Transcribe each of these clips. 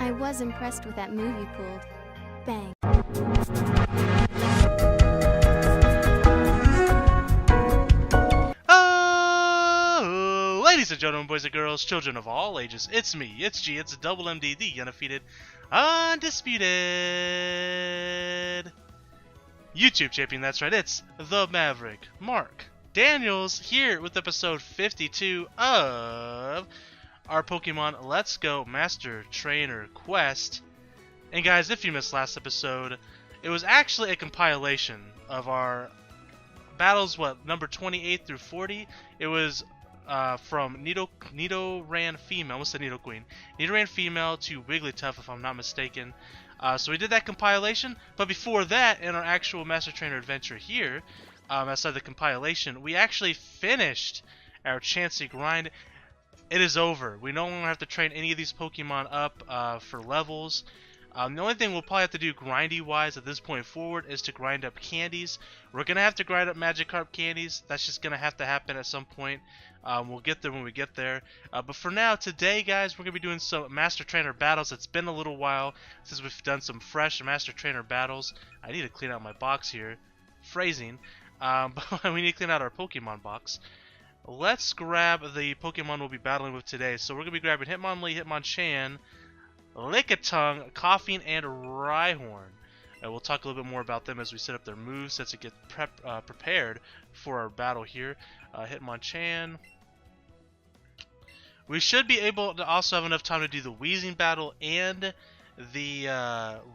I was impressed with that move you pulled. Bang. Oh, ladies and gentlemen, boys and girls, children of all ages, it's me, it's G, it's Double MD, the undefeated, undisputed YouTube champion. That's right, it's the Maverick. Mark Daniels here with episode 52 of our Pokemon Let's Go Master Trainer Quest. And guys, if you missed last episode, it was actually a compilation of our battles, number 28 through 40. It was from Nidoran Female, almost said Nidoqueen, Nidoran Female to Wigglytuff, if I'm not mistaken. So we did that compilation, but before that, in our actual Master Trainer adventure here, outside the compilation, we actually finished our Chansey grind. It is over. We no longer have to train any of these Pokemon up for levels. The only thing we'll probably have to do grindy-wise at this point forward is to grind up candies. We're going to have to grind up Magikarp candies. That's just going to have to happen at some point. We'll get there when we get there. But for now, today, guys, we're going to be doing some Master Trainer battles. It's been a little while since we've done some fresh Master Trainer battles. I need to clean out my box here. Phrasing. But we need to clean out our Pokemon box. Let's grab the Pokemon we'll be battling with today. So we're going to be grabbing Hitmonlee, Hitmonchan, Lickitung, Coughing, and Rhyhorn. We'll talk a little bit more about them as we set up their moves sets to get prepared for our battle here. Hitmonchan. We should be able to also have enough time to do the Wheezing battle and the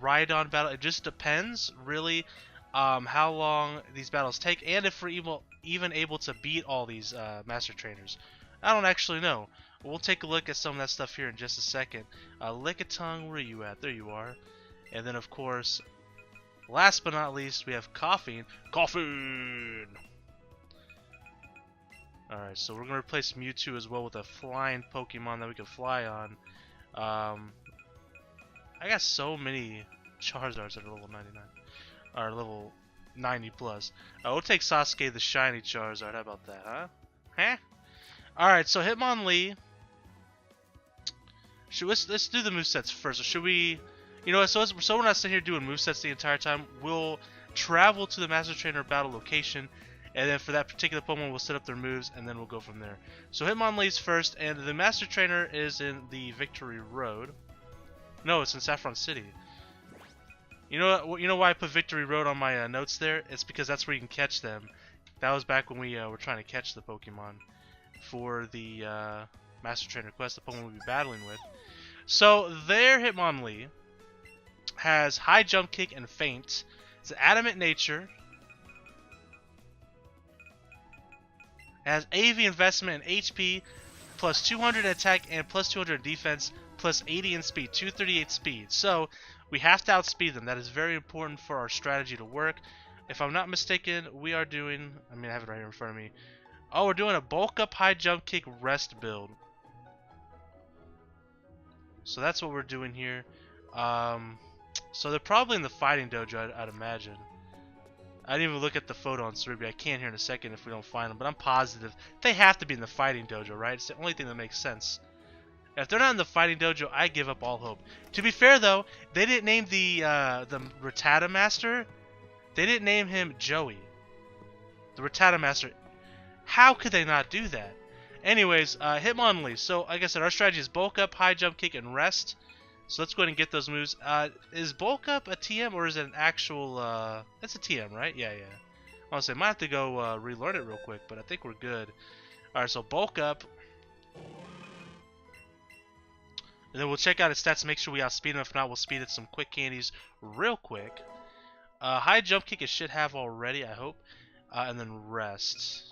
Rhydon battle. It just depends, really, how long these battles take, and if we're even able to beat all these Master Trainers. I don't actually know. We'll take a look at some of that stuff here in just a second. Lickitung, where are you at? There you are. And then, of course, last but not least, we have Coughing. Coughing! Alright, so we're going to replace Mewtwo as well with a flying Pokemon that we can fly on. I got so many Charizards at level 99. Or level 90 plus. We'll take Sasuke the shiny Charizard. How about that, huh? Huh? Alright, so Hitmonlee. Let's do the movesets first. Or should we... You know what, so we're not sitting here doing movesets the entire time. We'll travel to the Master Trainer battle location. And then for that particular Pokemon, we'll set up their moves. And then we'll go from there. So Hitmonlee's first. And the Master Trainer is in the Victory Road. No, it's in Saffron City. You know why I put Victory Road on my notes there? It's because that's where you can catch them. That was back when we were trying to catch the Pokemon for the Master Trainer Quest, the Pokemon we'll be battling with. So there, Hitmonlee has High Jump Kick and Feint. It's Adamant Nature. It has AV Investment and HP, plus 200 attack and plus 200 defense, plus 80 in speed, 238 speed. So we have to outspeed them. That is very important for our strategy to work. If I'm not mistaken, we are doing... I have it right here in front of me. Oh, we're doing a bulk up high jump kick rest build. So that's what we're doing here. So they're probably in the fighting dojo, I'd imagine. I didn't even look at the photo on Cerebri. I can here in a second if we don't find them, but I'm positive they have to be in the fighting dojo, right? It's the only thing that makes sense. If they're not in the fighting dojo, I give up all hope. To be fair, though, they didn't name the Rattata Master. They didn't name him Joey. The Rattata Master. How could they not do that? Anyways, Hitmonlee. So, like I said, our strategy is bulk up, high jump kick, and rest. So let's go ahead and get those moves. Is bulk up a TM or is it an actual... It's a TM, right? Yeah. Honestly, I might have to go relearn it real quick, but I think we're good. Alright, so bulk up. And then we'll check out its stats to make sure we outspeed him. If not, we'll speed it some quick candies real quick. High jump kick it should have already, I hope. And then rest.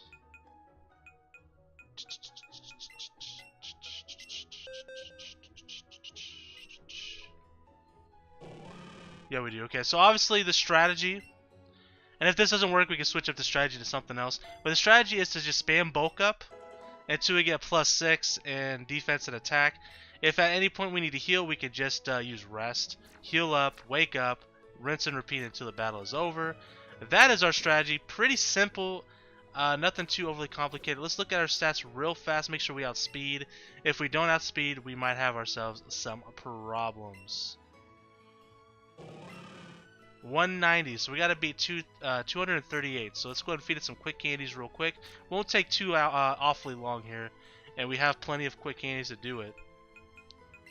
Yeah, we do. Okay, so obviously the strategy, and if this doesn't work, we can switch up the strategy to something else. But the strategy is to just spam bulk up until we get +6 in defense and attack. If at any point we need to heal, we could just use rest, heal up, wake up, rinse and repeat until the battle is over. That is our strategy. Pretty simple Nothing too overly complicated. Let's look at our stats real fast, make sure we outspeed. If we don't outspeed, we might have ourselves some problems. 190, so we gotta beat 238. So let's go ahead and feed it some quick candies real quick. Won't take too awfully long here, and we have plenty of quick candies to do it.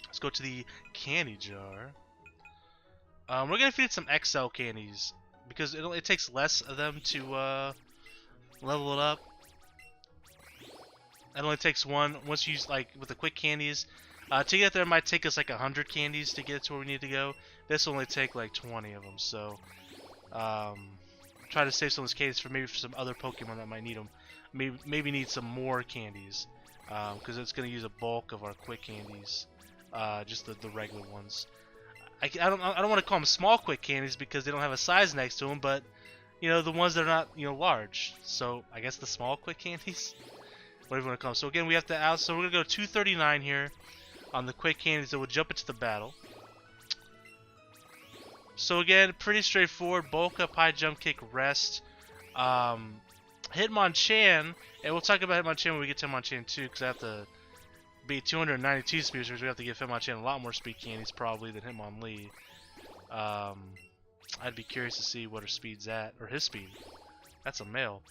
Let's go to the candy jar. We're gonna feed it some XL candies because it takes less of them to level it up. It only takes one. Once you use, like with the quick candies, to get there it might take us like 100 candies to get to where we need to go. This will only take like 20 of them. So try to save some of those candies for maybe for some other Pokemon that might need them. Maybe need some more candies because it's going to use a bulk of our quick candies. Just the regular ones. I don't want to call them small quick candies because they don't have a size next to them, but you know, the ones that are not, you know, large. So I guess the small quick candies, whatever you want to call them. So again, we have to out. So we're gonna go 239 here on the quick candies. So we'll jump into the battle. So again, pretty straightforward. Bulk up, high jump kick, rest. Hitmonchan, and we'll talk about Hitmonchan when we get to Hitmonchan too, because I have to beat 292 speed, we have to give Hitmonchan a lot more speed candies probably than Hitmonlee. I'd be curious to see what her speed's at, or his speed. That's a male.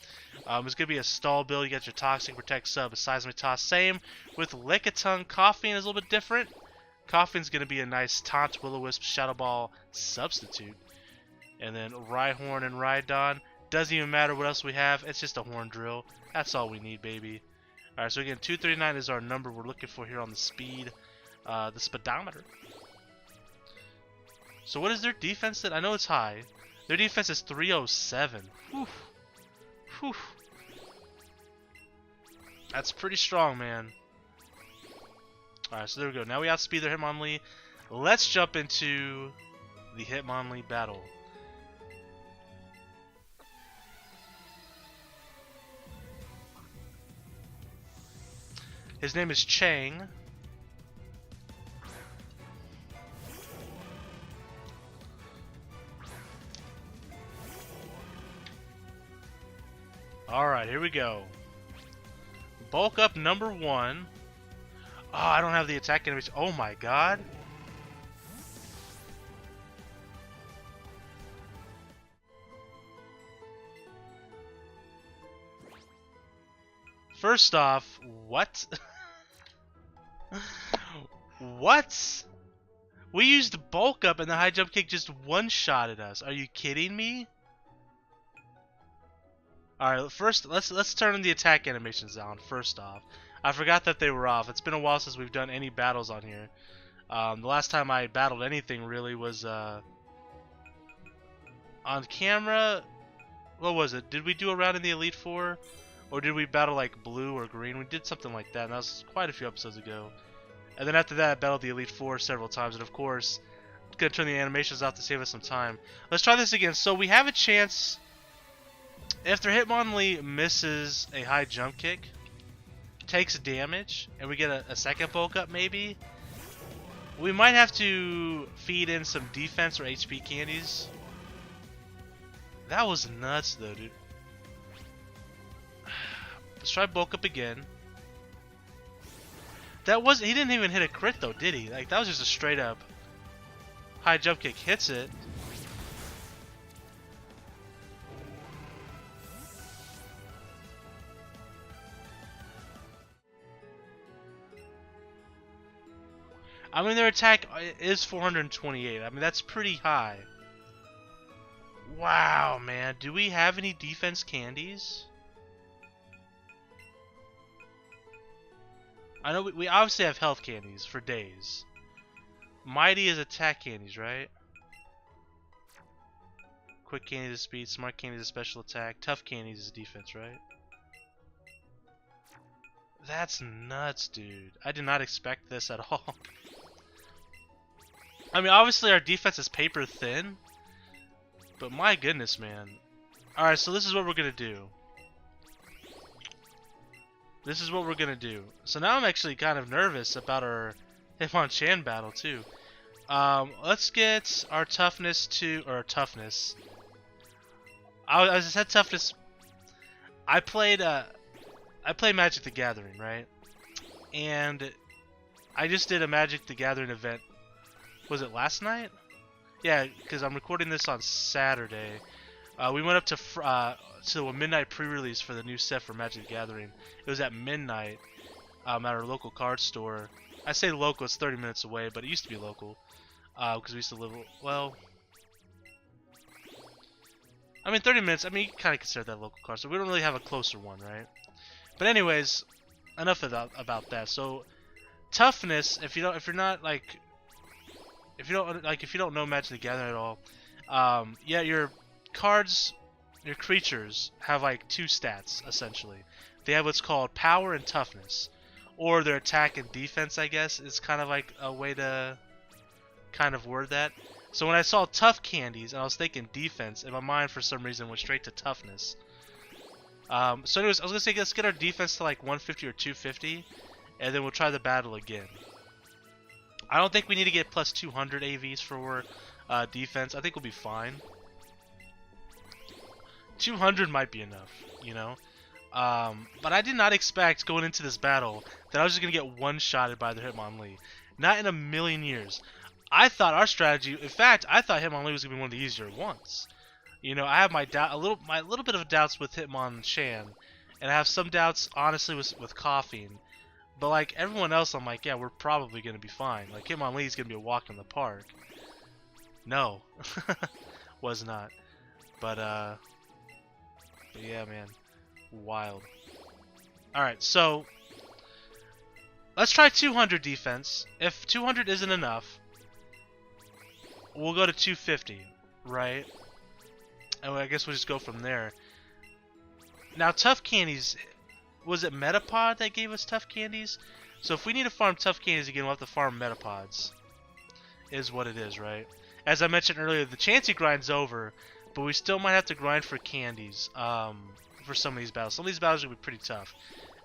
It's gonna be a stall build. You got your Toxic, Protect, Sub, a Seismic Toss. Same with Lickitung. Coughing is a little bit different. Coughing's gonna be a nice Taunt, Will-O-Wisp, Shadow Ball substitute. And then Rhyhorn and Rhydon. Doesn't even matter what else we have. It's just a Horn Drill. That's all we need, baby. Alright, so again, 239 is our number we're looking for here on the speed, the speedometer. So what is their defense then? I know it's high. Their defense is 307. Whew. Whew. That's pretty strong, man. Alright, so there we go. Now we outspeed their Hitmonlee. Let's jump into the Hitmonlee battle. His name is Chang. Alright, here we go. Bulk up number 1. Oh, I don't have the attack animation. Oh my god. First off, what? What? We used bulk up and the high jump kick just one-shotted us. Are you kidding me? Alright, first let's turn the attack animations on first off. I forgot that they were off. It's been a while since we've done any battles on here. The last time I battled anything really was on camera. What was it? Did we do a round in the Elite Four? Or did we battle like blue or green? We did something like that, and that was quite a few episodes ago. And then after that, I battled the Elite Four several times, and of course, I'm gonna turn the animations off to save us some time. Let's try this again. So we have a chance, if their Hitmonlee misses a high jump kick, takes damage, and we get a second bulk up maybe, we might have to feed in some defense or HP candies. That was nuts though, dude. Let's try bulk up again. He didn't even hit a crit though, did he? Like, that was just a straight up high jump kick. Hits it. I mean, their attack is 428. I mean, that's pretty high. Wow, man. Do we have any defense candies? I know we obviously have health candies for days. Mighty is attack candies, right? Quick candies is speed, smart candies is special attack, tough candies is defense, right? That's nuts, dude. I did not expect this at all. I mean, obviously our defense is paper thin, but my goodness, man. Alright, so this is what we're gonna do. This is what we're gonna do. So now I'm actually kind of nervous about our Hitmonchan battle too. Let's get our toughness to, or toughness. I said toughness. I played Magic the Gathering, right? And I just did a Magic the Gathering event. Was it last night? Yeah, because I'm recording this on Saturday. We went up to a midnight pre-release for the new set for Magic the Gathering. It was at midnight at our local card store. I say local, it's 30 minutes away, but it used to be local because we used to live, well, I mean 30 minutes. I mean, you kind of consider that a local card store. We don't really have a closer one, right? But anyways, enough about that. So toughness, if you don't know Magic the Gathering at all, yeah, your cards, your creatures have like two stats essentially. They have what's called power and toughness, or their attack and defense, I guess, is kind of like a way to kind of word that. So when I saw tough candies and I was thinking defense, and my mind for some reason went straight to toughness. So anyways, I was gonna say let's get our defense to like 150 or 250, and then we'll try the battle again. I don't think we need to get plus 200 AVs for defense. I think we'll be fine. 200 might be enough, you know. But I did not expect going into this battle that I was just gonna get one-shotted by the Hitmonlee. Not in a million years. I thought our strategy, in fact, I thought Hitmonlee was gonna be one of the easier ones. You know, I have my little bit of doubts with Hitmonchan, and I have some doubts honestly with Coughing. But like everyone else, I'm like, yeah, we're probably gonna be fine. Like Hitmonlee is gonna be a walk in the park. No, was not. But yeah, man, wild. All right, so let's try 200 defense. If 200 isn't enough, we'll go to 250, right? And I guess we'll just go from there. Now, tough candies. Was it Metapod that gave us tough candies? So if we need to farm tough candies again, we'll have to farm Metapods. Is what it is, right? As I mentioned earlier, the Chansey grind's over, but we still might have to grind for candies for some of these battles. Some of these battles are going to be pretty tough,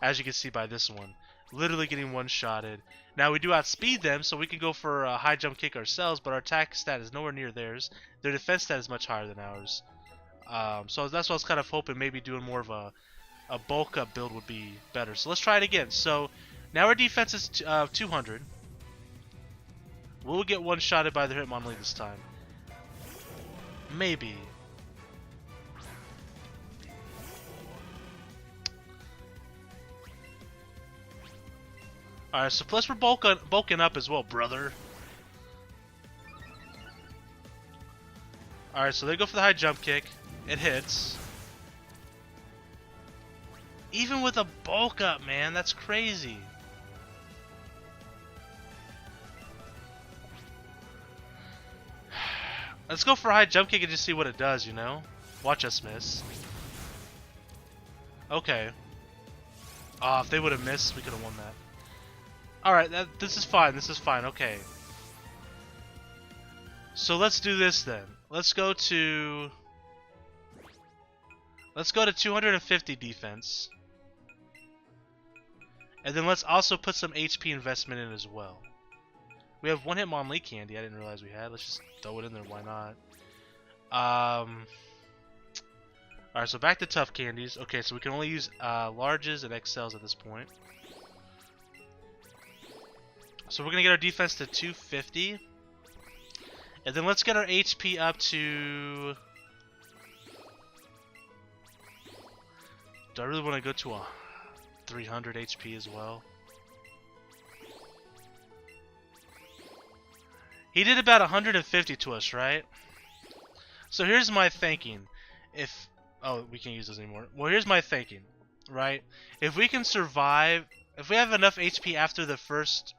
as you can see by this one. Literally getting one-shotted. Now we do outspeed them, so we can go for a high jump kick ourselves, but our attack stat is nowhere near theirs. Their defense stat is much higher than ours. So that's what I was kind of hoping, maybe doing more of a bulk up build would be better. So let's try it again. So now our defense is 200. We'll get one-shotted by the Hitmonlee this time. Maybe. Alright, so plus we're bulking up as well, brother. Alright, so they go for the high jump kick. It hits. Even with a bulk up, man, that's crazy. Let's go for a high jump kick and just see what it does, you know? Watch us miss. Okay. If they would have missed, we could have won that. Alright, this is fine, okay. So let's do this then. Let's go to 250 defense. And then let's also put some HP investment in as well. We have one Hitmonlee candy. I didn't realize we had. Let's just throw it in there. Why not? Alright, so back to tough candies. Okay, so we can only use larges and XLs at this point. So we're going to get our defense to 250. And then let's get our HP up to... Do I really want to go to a 300 HP as well? He did about 150 to us, right? So here's my thinking. Oh, we can't use those anymore. Well, here's my thinking, right? If we can survive... If we have enough HP after the first...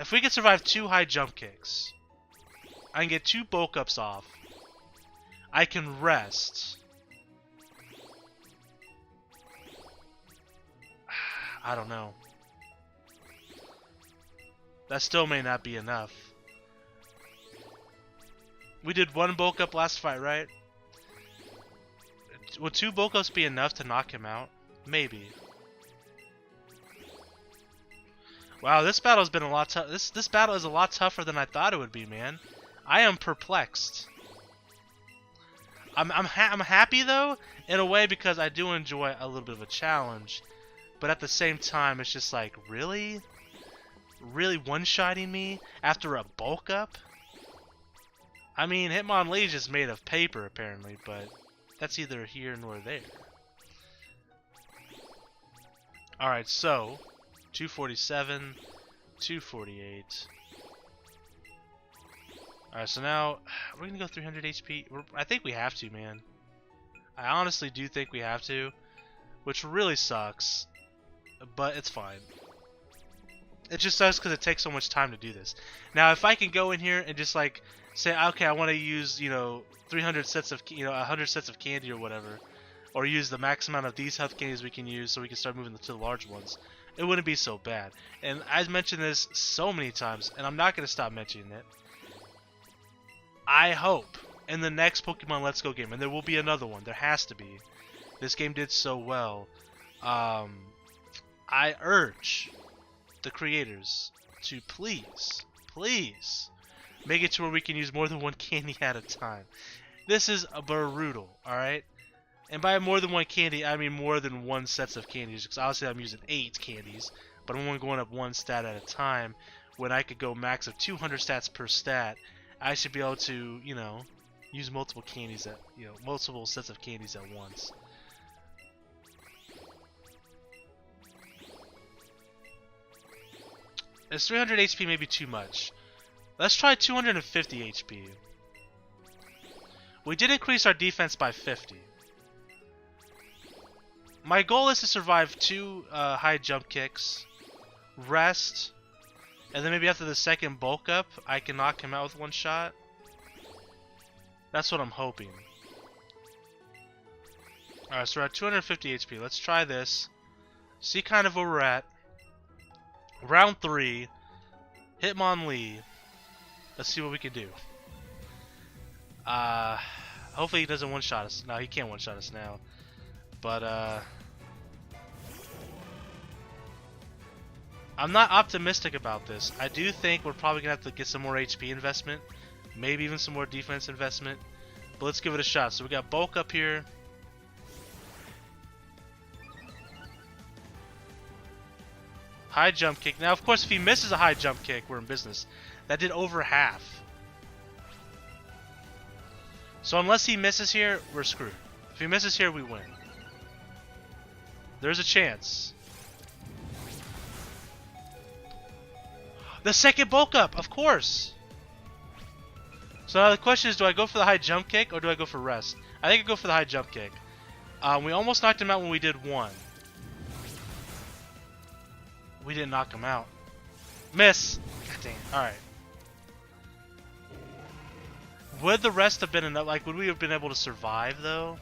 If we can survive 2 high jump kicks, I can get 2 bulk ups off. I can rest. I don't know. That still may not be enough. We did 1 bulk up last fight, right? Would 2 bulk ups be enough to knock him out? Maybe. Wow, this battle's been a lot tough. This battle is a lot tougher than I thought it would be, man. I am perplexed. I'm happy though in a way because I do enjoy a little bit of a challenge, but at the same time it's just like really one-shotting me after a bulk up. I mean, Hitmonlee is just made of paper apparently, but that's either here nor there. All right, so 247, 248. Alright, so now we're gonna go 300 HP. I think we have to, man. I honestly do think we have to, which really sucks, but it's fine. It just sucks because it takes so much time to do this. Now, if I can go in here and just like say, okay, I want to use 300 sets of 100 sets of candy or whatever, or use the max amount of these health candies we can use, so we can start moving to the large ones. It wouldn't be so bad. And I've mentioned this so many times, and I'm not gonna stop mentioning it. I hope in the next Pokemon Let's Go game, and there will be another one, there has to be. This game did so well. I urge the creators to please make it to where we can use more than one candy at a time. This is brutal, alright? And by more than one candy, I mean more than one sets of candies, because obviously I'm using 8 candies, but I'm only going up one stat at a time, when I could go max of 200 stats per stat. I should be able to, use multiple candies multiple sets of candies at once. Is 300 HP maybe too much? Let's try 250 HP. We did increase our defense by 50. My goal is to survive 2 high jump kicks, rest, and then maybe after the second bulk up, I can knock him out with one shot. That's what I'm hoping. Alright, so we're at 250 HP. Let's try this. See kind of where we're at. Round 3. Hitmonlee. Let's see what we can do. Hopefully he doesn't one-shot us. No, he can't one-shot us now. But, I'm not optimistic about this. I do think we're probably going to have to get some more HP investment. Maybe even some more defense investment. But let's give it a shot. So we got bulk up here. High jump kick. Now, of course, if he misses a high jump kick, we're in business. That did over half. So unless he misses here, we're screwed. If he misses here, we win. There's a chance. The second bulk up, of course. So now the question is, do I go for the high jump kick or do I go for rest? I think I go for the high jump kick. We almost knocked him out when we did 1. We didn't knock him out. Miss. God dang. Alright. Would the rest have been enough? Like, would we have been able to survive, though?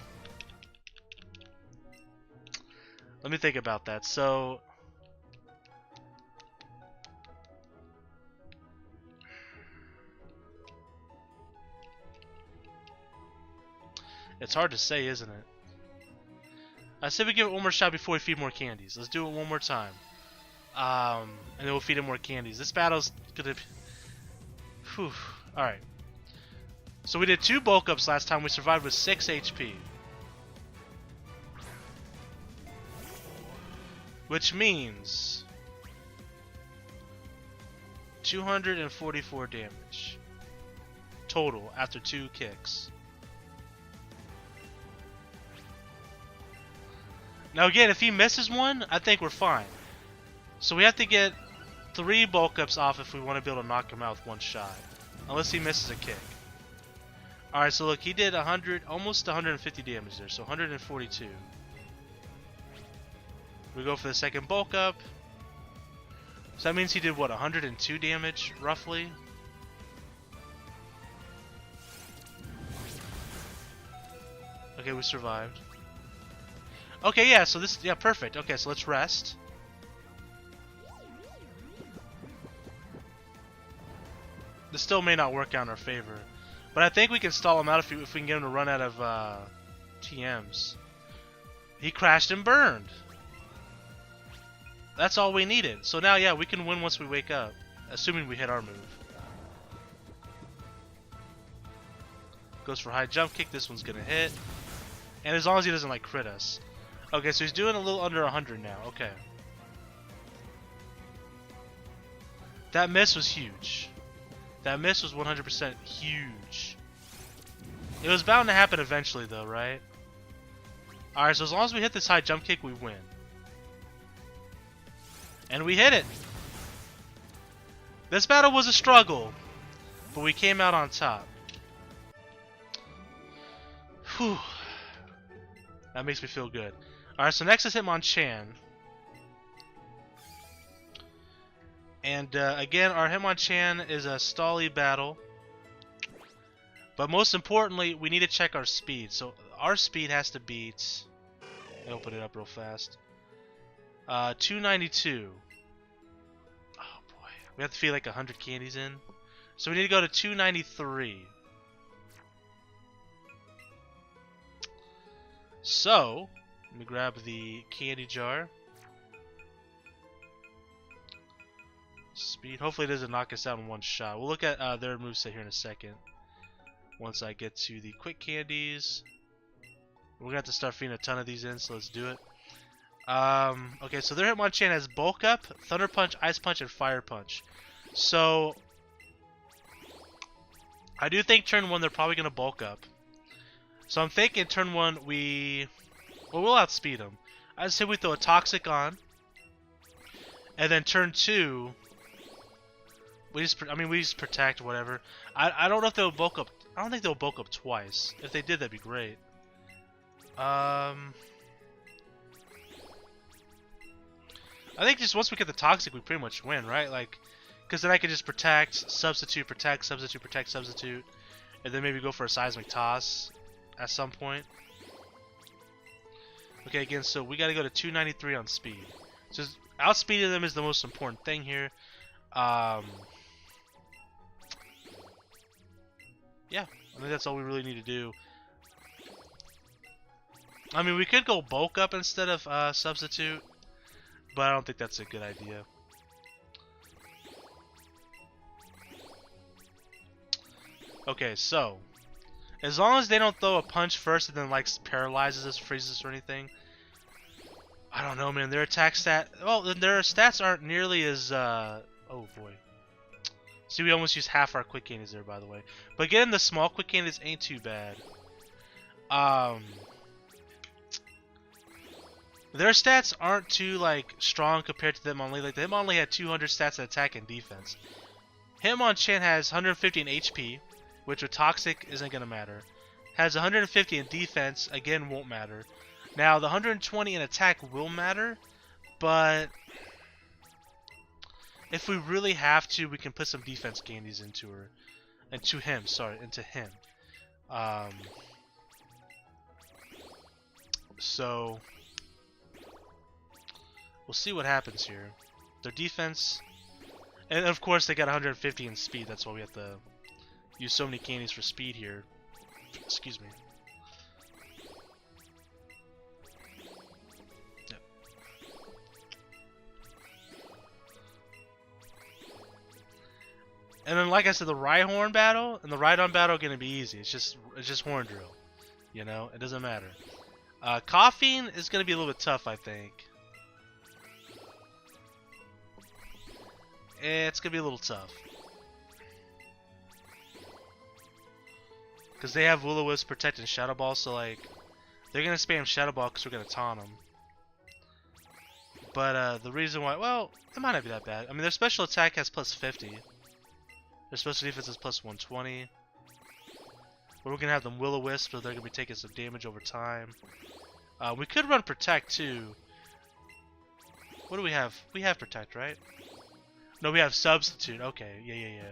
Let me think about that. So... it's hard to say, isn't it? I said we give it one more shot before we feed more candies. Let's do it one more time. And then we'll feed him more candies. This battle's gonna be... whew. Alright. So we did 2 bulk ups last time. We survived with 6 HP. Which means... 244 damage. Total after 2 kicks. Now again, if he misses one, I think we're fine. So we have to get 3 bulk ups off if we want to be able to knock him out with one shot. Unless he misses a kick. Alright, so look, he did 100, almost 150 damage there, so 142. We go for the second bulk up. So that means he did what, 102 damage, roughly? Okay, we survived. Okay, yeah, so this, yeah, perfect. Okay, so let's rest. This still may not work out in our favor. But I think we can stall him out if we can get him to run out of TMs. He crashed and burned. That's all we needed. So now, yeah, we can win once we wake up. Assuming we hit our move. Goes for high jump kick. This one's gonna hit. And as long as he doesn't like crit us. Okay, so he's doing a little under 100 now. Okay. That miss was huge. That miss was 100% huge. It was bound to happen eventually though, right? Alright, so as long as we hit this high jump kick, we win. And we hit it! This battle was a struggle, but we came out on top. Whew. That makes me feel good. Alright, so next is Hitmonchan. And again, our Hitmonchan is a stally battle. But most importantly, we need to check our speed. So our speed has to beat... Let me open it up real fast. 292. Oh boy. We have to feed like 100 candies in. So we need to go to 293. So, let me grab the candy jar. Speed. Hopefully it doesn't knock us out in one shot. We'll look at their moveset here in a second. Once I get to the quick candies. We're going to have to start feeding a ton of these in, so let's do it. Okay, so their Hitmonchan has Bulk Up, Thunder Punch, Ice Punch, and Fire Punch. So, I do think turn 1 they're probably going to Bulk Up. So I'm thinking turn 1 we'll outspeed them. I say we throw a Toxic on. And then turn 2... We just protect, whatever. I don't know if they'll bulk up. I don't think they'll bulk up twice. If they did, that'd be great. I think just once we get the Toxic, we pretty much win, right? Like, because then I can just protect, substitute, protect, substitute, protect, substitute, and then maybe go for a Seismic Toss at some point. Okay, again, so we got to go to 293 on speed. So outspeeding them is the most important thing here. Yeah, I think that's all we really need to do. I mean, we could go bulk up instead of substitute, but I don't think that's a good idea. Okay, so as long as they don't throw a punch first and then like paralyzes us, freezes us, or anything, I don't know, man. Their attack stat, well, their stats aren't nearly as oh boy. See, we almost used half our quick candies there, by the way. But getting the small quick candies ain't too bad. Their stats aren't too like strong compared to Hitmonlee. Like the Hitmonlee had 200 stats in attack and defense. Hitmonchan has 150 in HP, which with Toxic isn't gonna matter. Has 150 in defense, again won't matter. Now the 120 in attack will matter, but if we really have to, we can put some defense candies into her, into him. So we'll see what happens here. Their defense, and of course they got 150 in speed. That's why we have to use so many candies for speed here. Excuse me. Yep. And then, like I said, the Rhyhorn battle and the Rhyhorn battle are gonna be easy. It's just horn drill, you know. It doesn't matter. Coughing is gonna be a little bit tough, I think. It's gonna be a little tough because they have Will-O-Wisp, Protect, and Shadow Ball. So like, they're gonna spam Shadow Ball because we're gonna taunt them. But the reason why, well, it might not be that bad. I mean, their special attack has plus 50. Their special defense is plus 120. But we're going to have them Will-O-Wisp, so they're going to be taking some damage over time. We could run Protect, too. What do we have? We have Protect, right? No, we have Substitute. Okay, yeah.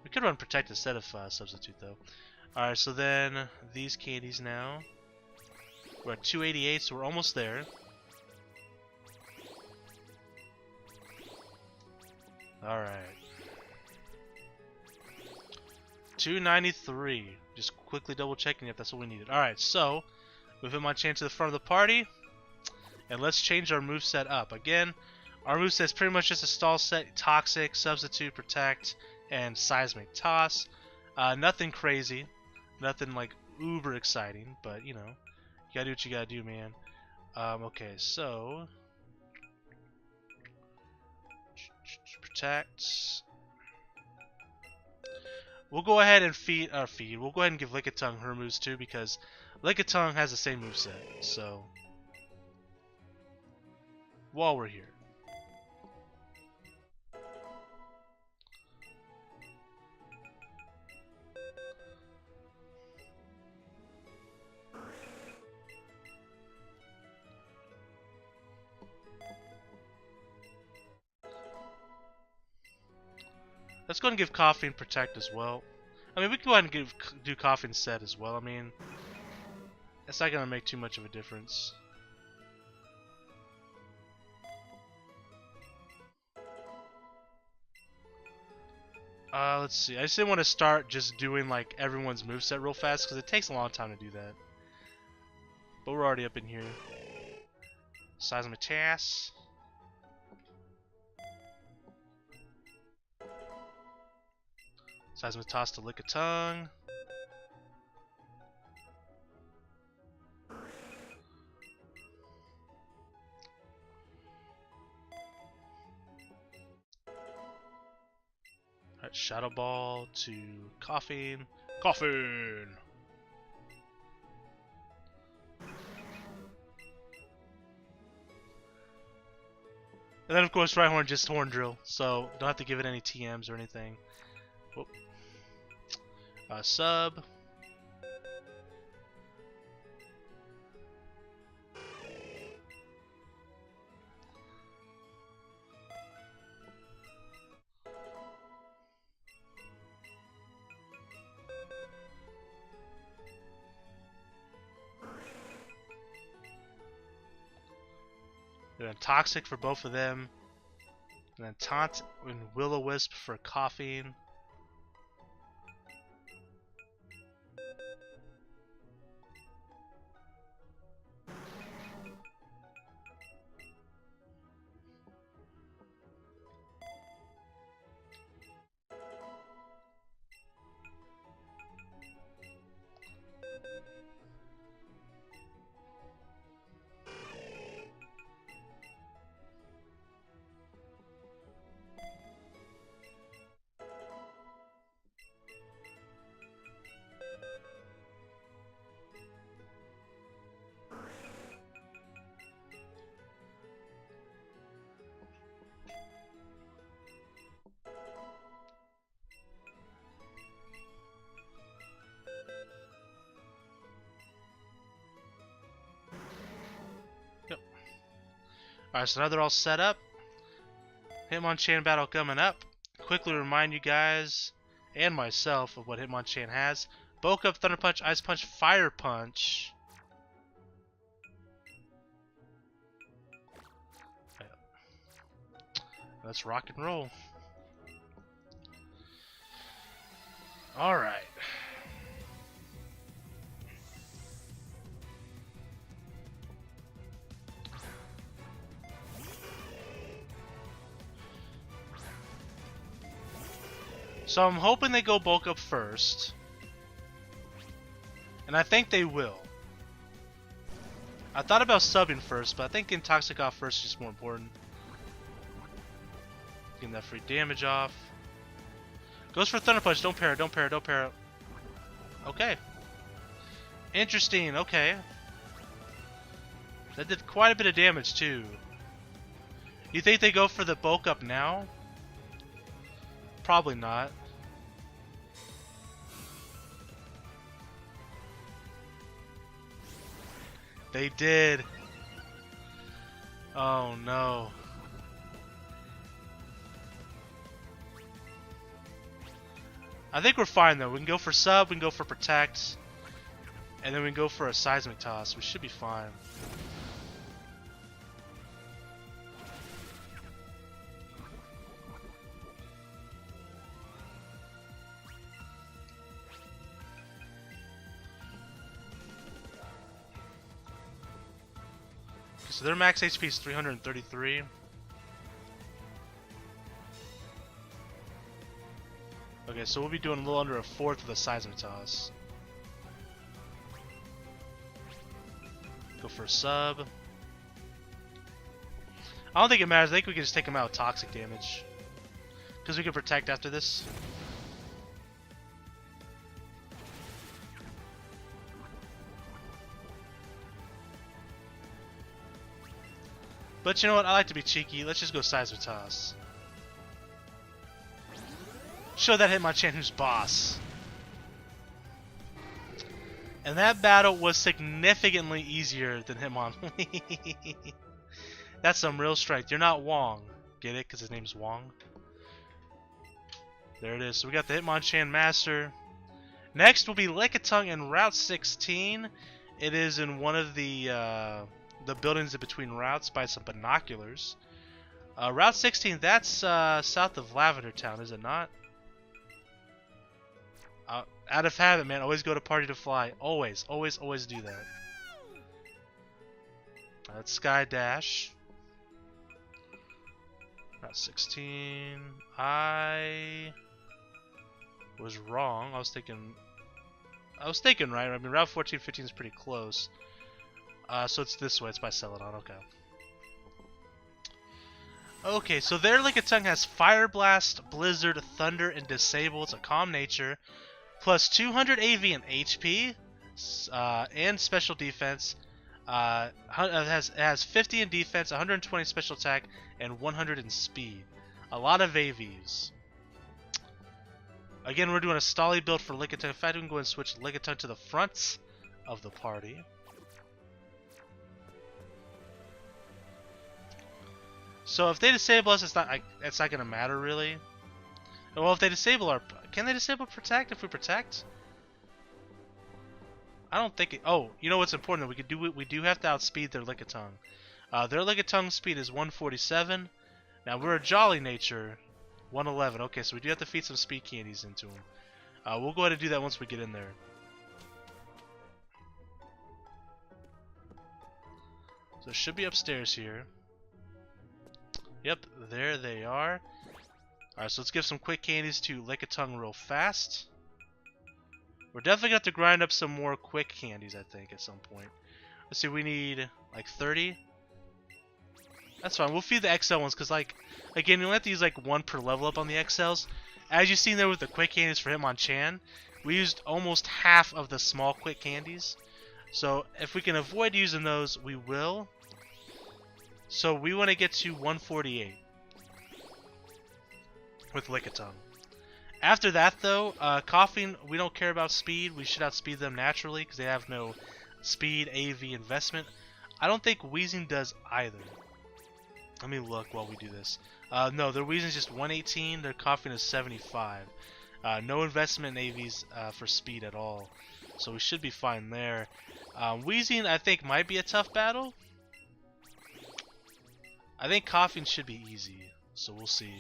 We could run Protect instead of Substitute, though. Alright, so then these candies now. We're at 288, so we're almost there. Alright. 293. Just quickly double checking if that's what we needed. Alright, so we've Hitmonchan to the front of the party. And let's change our moveset up. Again, our moveset is pretty much just a stall set. Toxic, Substitute, Protect, and Seismic Toss. Nothing crazy, nothing like uber exciting, but you know, you gotta do what you gotta do, man. Okay, so protect. We'll go ahead and feed. We'll go ahead and give Lickitung her moves too, because Lickitung has the same moveset. So while we're here. Let's go ahead and give Coffee and Protect as well. I mean, we can go ahead and do Coffee and Set as well. I mean, it's not going to make too much of a difference. Let's see. I just didn't want to start just doing like everyone's moveset real fast because it takes a long time to do that. But we're already up in here. Seismitoss. Seismitoss to Lickitung. Alright, Shadow Ball to Coughing. Coughing! And then of course Rhyhorn just Horn Drill, so don't have to give it any TMs or anything. Whoop. Sub. And then Toxic for both of them. And then Taunt and Will-O-Wisp for Coughing. Alright, so now they're all set up. Hitmonchan battle coming up. Quickly remind you guys and myself of what Hitmonchan has. Bulk Up, Thunder Punch, Ice Punch, Fire Punch. Let's rock and roll. Alright. So I'm hoping they go bulk up first. And I think they will. I thought about subbing first, but I think getting Toxic off first is just more important. Getting that free damage off. Goes for Thunder Punch, don't para, don't para, don't para. Okay. Interesting, okay. That did quite a bit of damage too. You think they go for the bulk up now? Probably not. They did. Oh no. I think we're fine though. We can go for sub, we can go for protect, and then we can go for a seismic toss. We should be fine. So their max HP is 333. Okay, so we'll be doing a little under a fourth of the Seismitoss. Go for a sub. I don't think it matters. I think we can just take him out with toxic damage. Because we can protect after this. But you know what? I like to be cheeky. Let's just go Seismitoss. Show that Hitmonchan who's boss. And that battle was significantly easier than Hitmonlee. That's some real strength. You're not Wong. Get it? Because his name's Wong. There it is. So we got the Hitmonchan Master. Next will be Lickitung in Route 16. It is in one of the buildings in between routes by some binoculars. Route 16, that's south of Lavender Town, is it not? Out of habit, man. Always go to party to fly. Always, always, always do that. That's Sky Dash. Route 16. I was wrong. I was thinking right. I mean, Route 14, 15 is pretty close. So it's this way. It's by Celadon. Okay. Okay, so their Lickitung has Fire Blast, Blizzard, Thunder, and Disable. It's a calm nature. Plus 200 AV and HP, and special defense. It has 50 in defense, 120 special attack, and 100 in speed. A lot of AVs. Again, we're doing a Stolly build for Lickitung. In fact, we can go and switch Lickitung to the front of the party. So if they disable us, it's not gonna matter really. Well, if they disable our, can they disable protect if we protect? I don't think it. Oh, you know what's important? We do have to outspeed their Lickitung. Their Lickitung speed is 147. Now we're a Jolly nature, 111. Okay, so we do have to feed some speed candies into them. We'll go ahead and do that once we get in there. So it should be upstairs here. Yep, there they are. Alright, so let's give some quick candies to Lickitung real fast. We're definitely going to have to grind up some more quick candies, I think, at some point. Let's see, we need like 30. That's fine. We'll feed the XL ones because, like, again, you only have to use like one per level up on the XLs. As you've seen there with the quick candies for Hitmonchan, we used almost half of the small quick candies. So if we can avoid using those, we will. So we want to get to 148 with Lickitung. After that, though, Coughing, we don't care about speed. We should outspeed them naturally because they have no speed, AV investment. I don't think Wheezing does either. Let me look while we do this. No, their Wheezing is just 118. Their Coughing is 75. No investment in AVs for speed at all. So we should be fine there. Wheezing, I think, might be a tough battle. I think Coughing should be easy. So we'll see.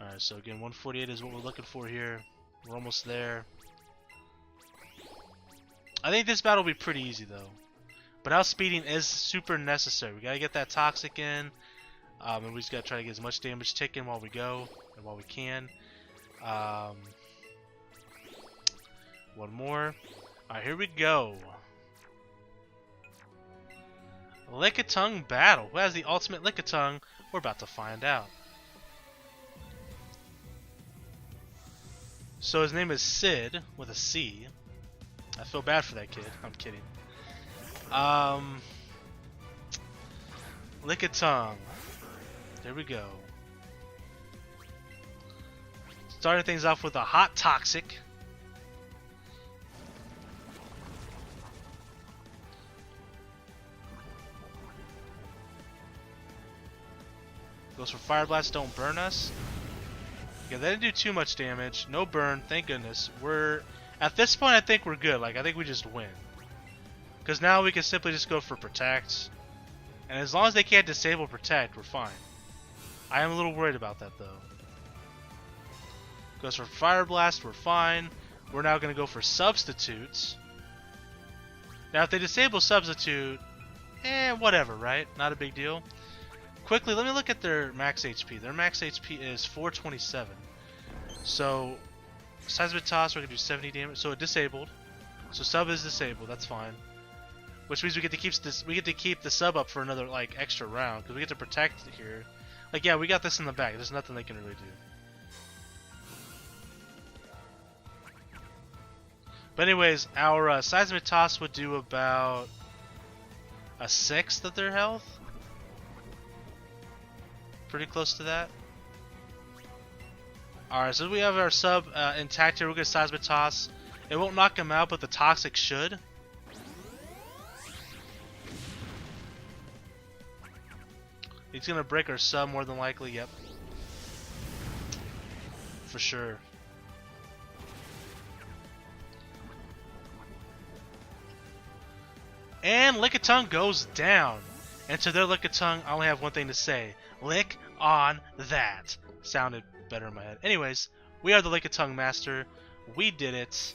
Alright, so again, 148 is what we're looking for here. We're almost there. I think this battle will be pretty easy, though. But outspeeding is super necessary. We gotta get that Toxic in. And we just gotta try to get as much damage ticking while we go, and while we can. One more. Alright, here we go. Lickitung battle. Who has the ultimate Lickitung? We're about to find out. So his name is Sid with a C. I feel bad for that kid. I'm kidding. Lickitung. There we go. Starting things off with a hot Toxic. Goes for Fire Blast, don't burn us. Okay, they didn't do too much damage. No burn, thank goodness. We're at this point, I think we're good. Like, I think we just win. Because now we can simply just go for Protect. And as long as they can't disable Protect, we're fine. I am a little worried about that, though. Goes for Fire Blast, we're fine. We're now going to go for Substitutes. Now, if they disable Substitute, whatever, right? Not a big deal. quickly, let me look at their max HP. Their max HP is 427. So, Seismic Toss, we're going to do 70 damage. So, it disabled. So, sub is disabled. That's fine. Which means we get to keep this. We get to keep the sub up for another like extra round because we get to protect here. Like, yeah, we got this in the back. There's nothing they can really do. But anyways, our Seismic Toss would do about a sixth of their health. Pretty close to that. Alright, so we have our sub intact here. We're going to Seismic Toss. It won't knock him out, but the Toxic should. He's going to break our sub more than likely. Yep. For sure. And Lickitung goes down. And to their Lickitung, I only have one thing to say. Lick on that. Sounded better in my head. Anyways, we are the Lickitung Master. We did it.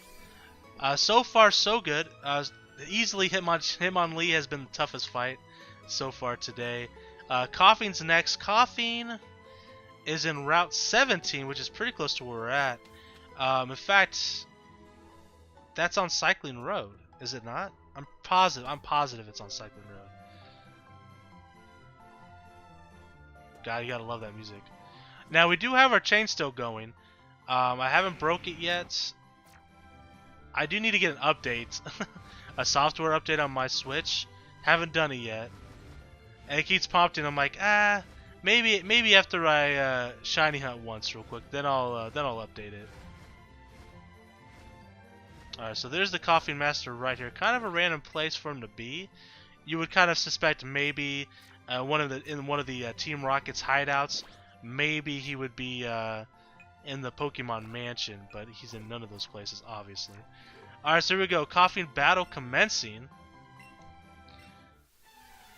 So far, so good. Easily, Hitmonlee has been the toughest fight so far today. Coughing's next. Coughing is in Route 17, which is pretty close to where we're at. In fact, that's on Cycling Road, is it not? I'm positive it's on Cycling Road. God, you gotta love that music. Now, we do have our chain still going. I haven't broke it yet. I do need to get an update. A software update on my Switch. Haven't done it yet. And it keeps prompting. I'm like, maybe after I shiny hunt once real quick, then I'll update it. Alright, so there's the Coughing Master right here. Kind of a random place for him to be. You would kind of suspect maybe in one of the Team Rocket's hideouts. Maybe he would be in the Pokemon Mansion, but he's in none of those places, obviously. Alright, so here we go. Coughing battle commencing.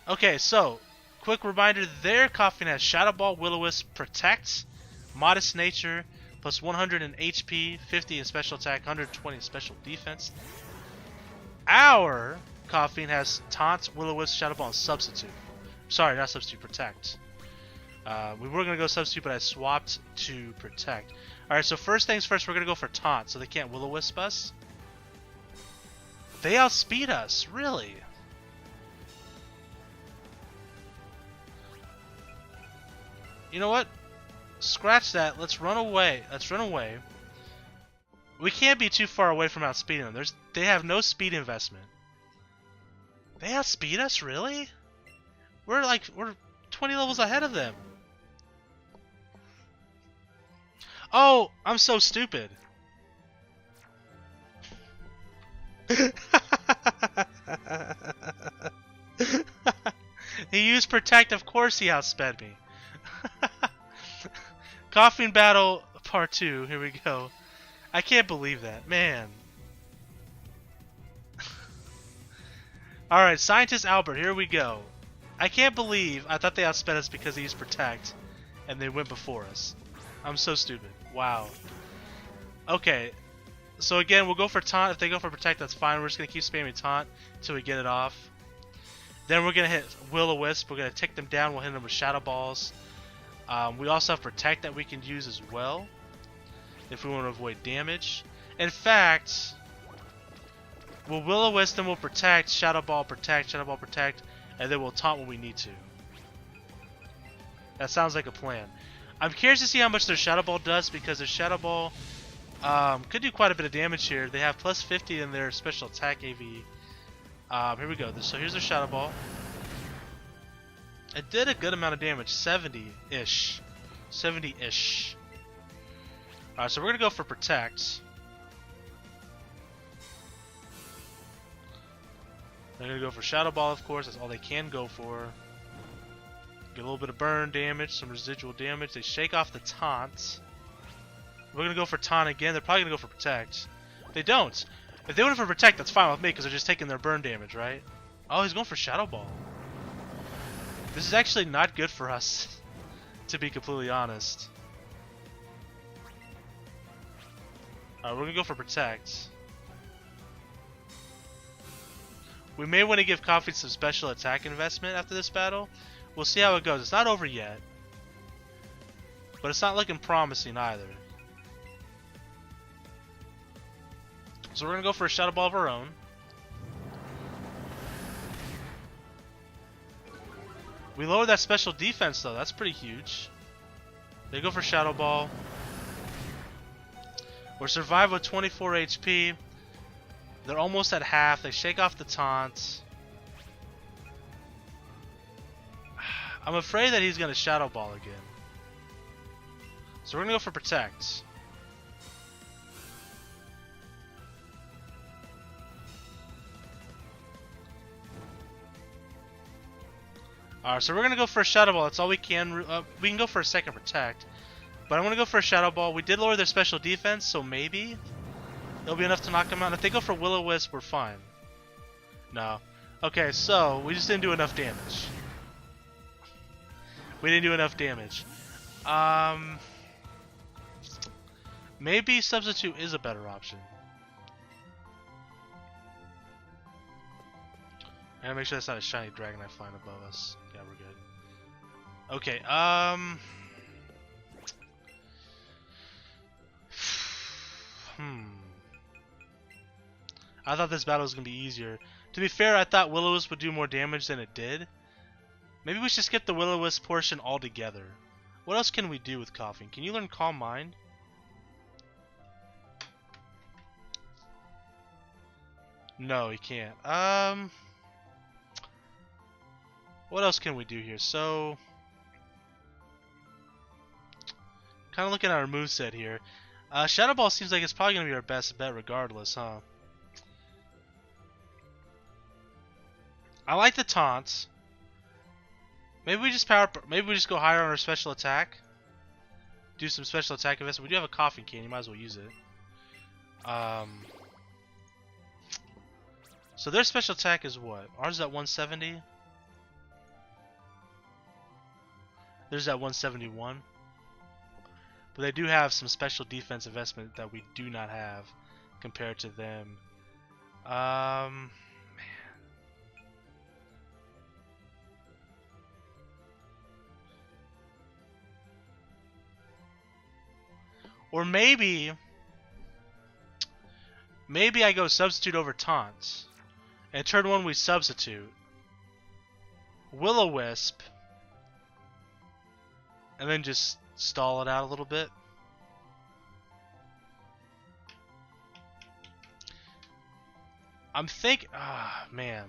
Okay, so, quick reminder there. Coughing has Shadow Ball, Will-O-Wisp, Protect, Modest Nature, plus 100 in HP, 50 in special attack, 120 in special defense. Our Coughing has Taunt, Will-O-Wisp, Shadow Ball, and Substitute. Sorry, not Substitute, Protect. We were going to go Substitute, but I swapped to Protect. Alright, so first things first, we're going to go for Taunt, so they can't Will-O-Wisp us. They outspeed us, really? You know what? Scratch that. Let's run away. Let's run away. We can't be too far away from outspeeding them. They have no speed investment. They outspeed us, really? We're 20 levels ahead of them. Oh, I'm so stupid. He used Protect. Of course he outsped me. Coughing Battle Part 2. Here we go. I can't believe that. Man. Alright, Scientist Albert. Here we go. I can't believe I thought they outsped us because they used Protect. And they went before us. I'm so stupid. Wow. Okay. So again, we'll go for Taunt. If they go for Protect, that's fine. We're just going to keep spamming Taunt until we get it off. Then we're going to hit Will-O-Wisp. We're going to take them down. We'll hit them with Shadow Balls. We also have Protect that we can use as well if we want to avoid damage. In fact, we'll Will-O-Wisp, then we'll Protect, Shadow Ball, Protect, Shadow Ball, Protect, and then we'll Taunt when we need to. That sounds like a plan. I'm curious to see how much their Shadow Ball does, because their Shadow Ball could do quite a bit of damage here. They have plus 50 in their special attack AV. Here we go. So here's their Shadow Ball. It did a good amount of damage, 70-ish. 70-ish. Alright, so we're going to go for Protect. They're going to go for Shadow Ball, of course. That's all they can go for. Get a little bit of burn damage, some residual damage. They shake off the Taunt. We're going to go for Taunt again. They're probably going to go for Protect. They don't. If they went for Protect, that's fine with me, because they're just taking their burn damage, right? Oh, he's going for Shadow Ball. This is actually not good for us, to be completely honest. Alright, we're going to go for Protect. We may want to give Coffee some special attack investment after this battle. We'll see how it goes. It's not over yet. But it's not looking promising either. So we're going to go for a Shadow Ball of our own. We lowered that special defense though. That's pretty huge. They go for Shadow Ball. We're survived with 24 HP. They're almost at half. They shake off the taunt. I'm afraid that he's going to Shadow Ball again. So we're going to go for Protect. Alright, so we're going to go for a Shadow Ball. That's all we can. We can go for a second Protect. But I'm going to go for a Shadow Ball. We did lower their special defense, so maybe it'll be enough to knock them out. If they go for Will-O-Wisp, we're fine. No. Okay, so we just didn't do enough damage. We didn't do enough damage. Maybe Substitute is a better option. I gotta make sure that's not a shiny dragon I find above us. Yeah, we're good. Okay, I thought this battle was gonna be easier. To be fair, I thought Will-O-Wisp would do more damage than it did. Maybe we should skip the Will-O-Wisp portion altogether. What else can we do with Coughing? Can you learn Calm Mind? No, he can't. What else can we do here? So, kind of looking at our moveset here. Shadow Ball seems like it's probably going to be our best bet regardless, huh? I like the taunts. Maybe we just go higher on our special attack. Do some special attack investment. We do have a Coughing Can, you might as well use it. So their special attack is what? Ours is at 170. There's at 171. But they do have some special defense investment that we do not have compared to them. Man. Or maybe I go Substitute over Taunts. And turn 1 we Substitute. Will-O-Wisp. And then just stall it out a little bit. I'm thinking, man.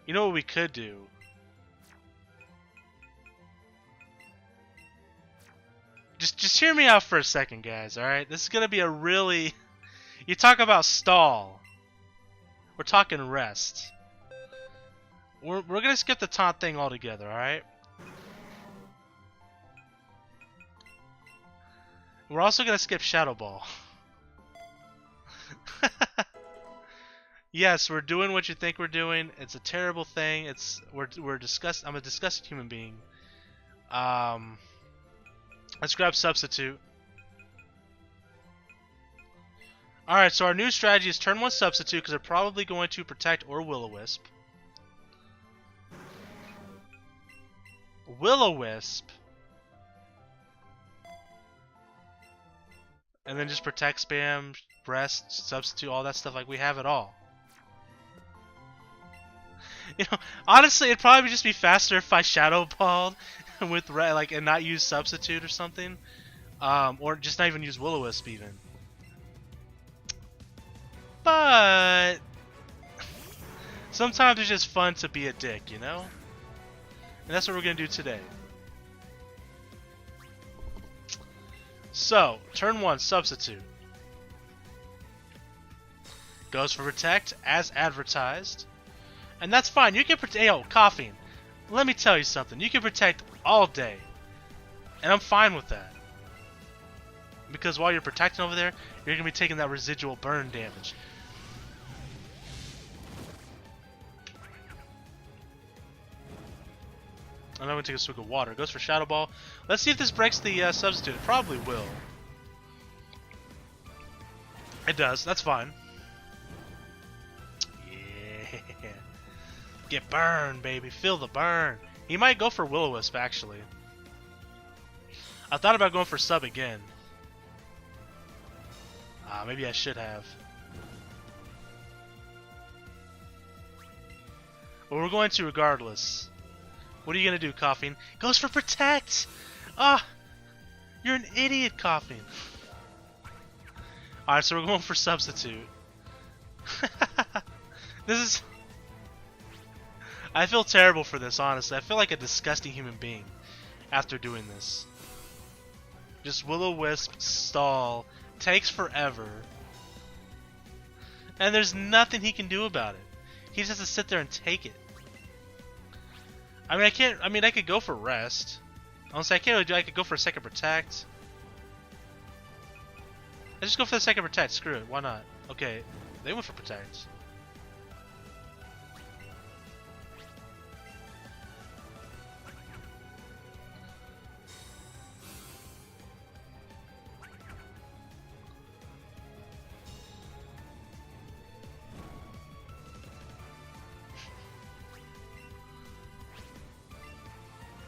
You know what we could do? Just hear me out for a second, guys, alright? This is gonna be a really... You talk about stall. We're talking rest. We're gonna skip the taunt thing altogether, alright? We're also gonna skip Shadow Ball. Yes, we're doing what you think we're doing. It's a terrible thing. I'm a disgusting human being. Let's grab Substitute. Alright, so our new strategy is turn 1 Substitute because they're probably going to Protect or Will-O-Wisp. Will-O-Wisp. And then just Protect, Spam, Rest, Substitute, all that stuff. Like, we have it all. You know, honestly, it'd probably just be faster if I Shadow Balled with and not use Substitute or something. Or just not even use Will-O-Wisp even. But sometimes it's just fun to be a dick, you know? And that's what we're going to do today. So, turn 1, Substitute. Goes for Protect, as advertised. And that's fine. You can protect... Yo, Coughing. Let me tell you something. You can Protect all day. And I'm fine with that. Because while you're protecting over there, you're going to be taking that residual burn damage. I'm going to take a swig of water. Goes for Shadow Ball. Let's see if this breaks the Substitute. It probably will. It does. That's fine. Yeah. Get burned, baby. Feel the burn. He might go for Will-O-Wisp, actually. I thought about going for Sub again. Maybe I should have. But we're going to regardless. What are you going to do, Coughing? Goes for Protect! Ah! You're an idiot, Coughing. Alright, so we're going for Substitute. This is... I feel terrible for this, honestly. I feel like a disgusting human being after doing this. Just Will-O-Wisp, stall, takes forever. And there's nothing he can do about it. He just has to sit there and take it. I mean, I could go for Rest. Honestly, I can't really do. I could go for a second Protect. Let's just go for the second Protect. Screw it. Why not? Okay, they went for Protect.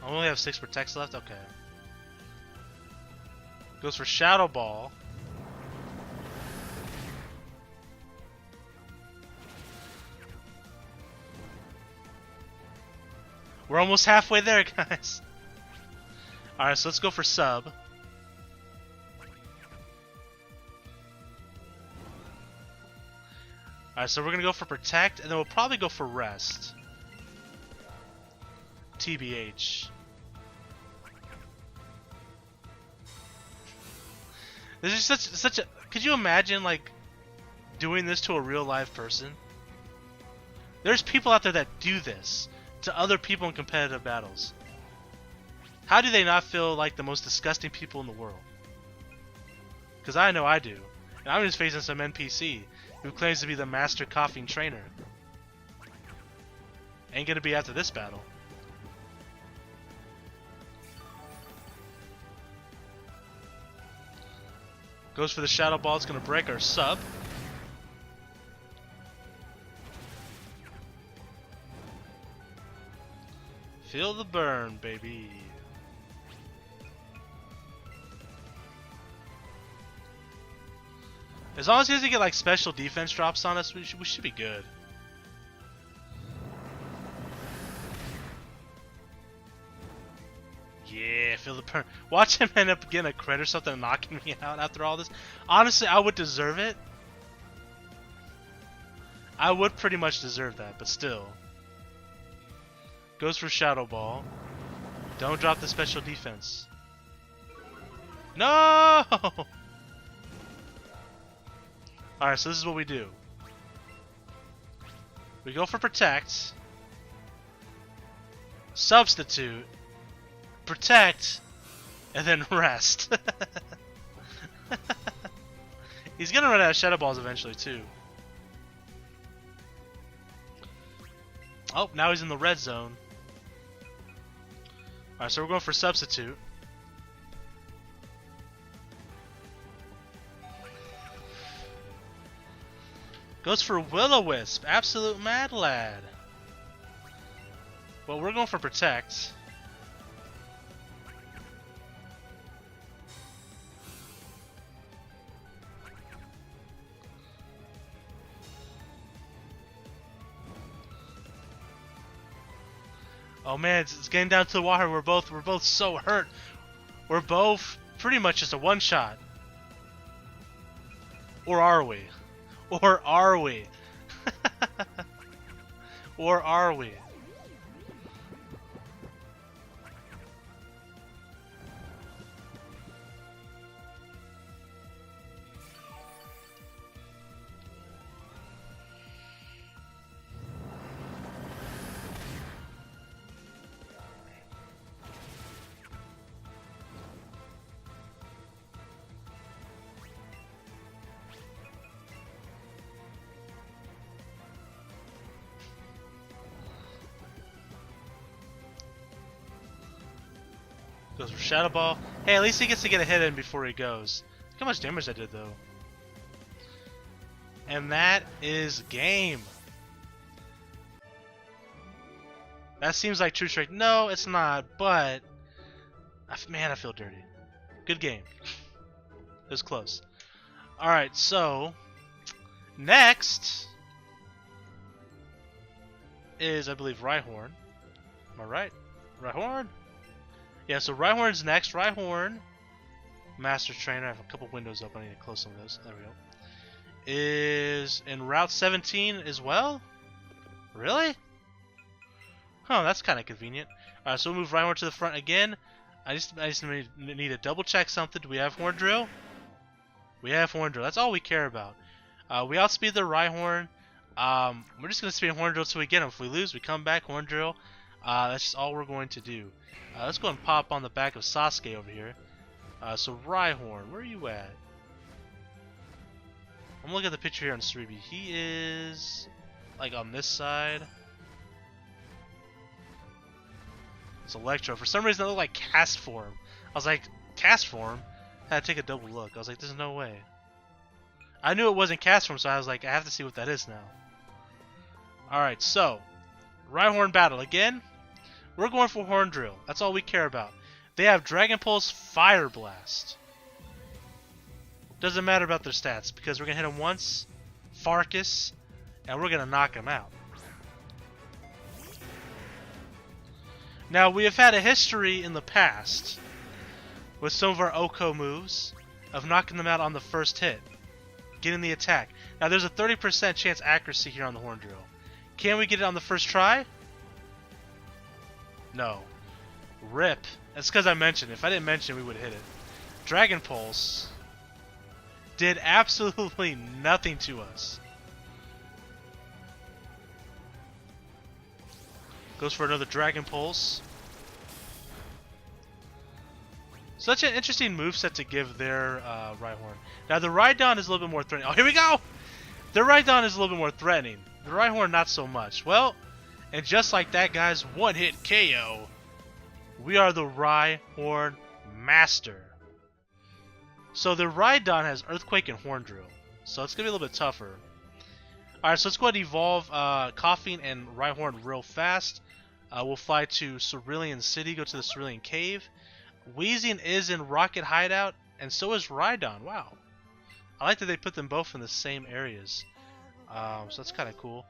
I only have 6 Protects left? Okay. Goes for Shadow Ball. We're almost halfway there, guys. Alright, so let's go for Sub. Alright, so we're going to go for Protect, and then we'll probably go for Rest. TBH. This is such a... Could you imagine, like, doing this to a real live person? There's people out there that do this to other people in competitive battles. How do they not feel like the most disgusting people in the world? Because I know I do. And I'm just facing some NPC who claims to be the master coughing trainer. Ain't gonna be after this battle. Goes for the Shadow Ball. It's going to break our Sub. Feel the burn, baby. As long as he doesn't get like special defense drops on us, we should be good. Yeah, feel the burn. Watch him end up getting a crit or something and knocking me out after all this. Honestly, I would deserve it. I would pretty much deserve that, but still. Goes for Shadow Ball. Don't drop the special defense. No! Alright, so this is what we do. We go for Protect. Substitute. Protect, and then Rest. He's gonna run out of Shadow Balls eventually too. Oh, now he's in the red zone. Alright, so we're going for Substitute. Goes for Will-O-Wisp, absolute mad lad. Well, we're going for Protect. Oh man, it's getting down to the wire. We're both so hurt. We're both pretty much just a one shot. Or are we? Or are we? Or are we? Goes for Shadow Ball. Hey, at least he gets to get a hit in before he goes. Look how much damage I did, though. And that is game. That seems like true strike. No, it's not, but man, I feel dirty. Good game. It was close. Alright, so next is, I believe, Rhyhorn. Am I right? Rhyhorn? Yeah, so Rhyhorn's next. Rhyhorn, Master Trainer. I have a couple windows up. I need to close some of those. There we go. Is in Route 17 as well? Really? Huh, that's kind of convenient. Alright, so we'll move Rhyhorn to the front again. I just need to double check something. Do we have Horn Drill? We have Horn Drill. That's all we care about. We outspeed the Rhyhorn. We're just going to speed Horn Drill until we get him. If we lose, we come back, Horn Drill. That's just all we're going to do. Let's go and pop on the back of Sasuke over here. So Rhyhorn, where are you at? I'm looking at the picture here on Cerebi. He is like on this side. It's Electro. For some reason it looked like Cast Form. I was like, Cast Form? I had to take a double look. I was like, there's no way. I knew it wasn't Cast Form, so I was like, I have to see what that is now. Alright, so Rhyhorn battle again. We're going for Horn Drill. That's all we care about. They have Dragon Pulse, Fire Blast. Doesn't matter about their stats because we're going to hit him once, Farkas, and we're going to knock him out. Now, we have had a history in the past with some of our Oko moves of knocking them out on the first hit, getting the attack. Now, there's a 30% chance accuracy here on the Horn Drill. Can we get it on the first try? No. RIP. That's because I mentioned it. If I didn't mention it, we would hit it. Dragon Pulse did absolutely nothing to us. Goes for another Dragon Pulse. Such an interesting moveset to give their Rhyhorn. Now the Rhydon is a little bit more threatening. Oh, here we go! The Rhydon is a little bit more threatening. The Rhyhorn not so much. Well, and just like that, guys, one hit KO. We are the Rhyhorn Master. So the Rhydon has Earthquake and Horn Drill. So it's going to be a little bit tougher. Alright, so let's go ahead and evolve Koffing and Rhyhorn real fast. We'll fly to Cerulean City, go to the Cerulean Cave. Weezing is in Rocket Hideout, and so is Rhydon. Wow. I like that they put them both in the same areas. So that's kind of cool.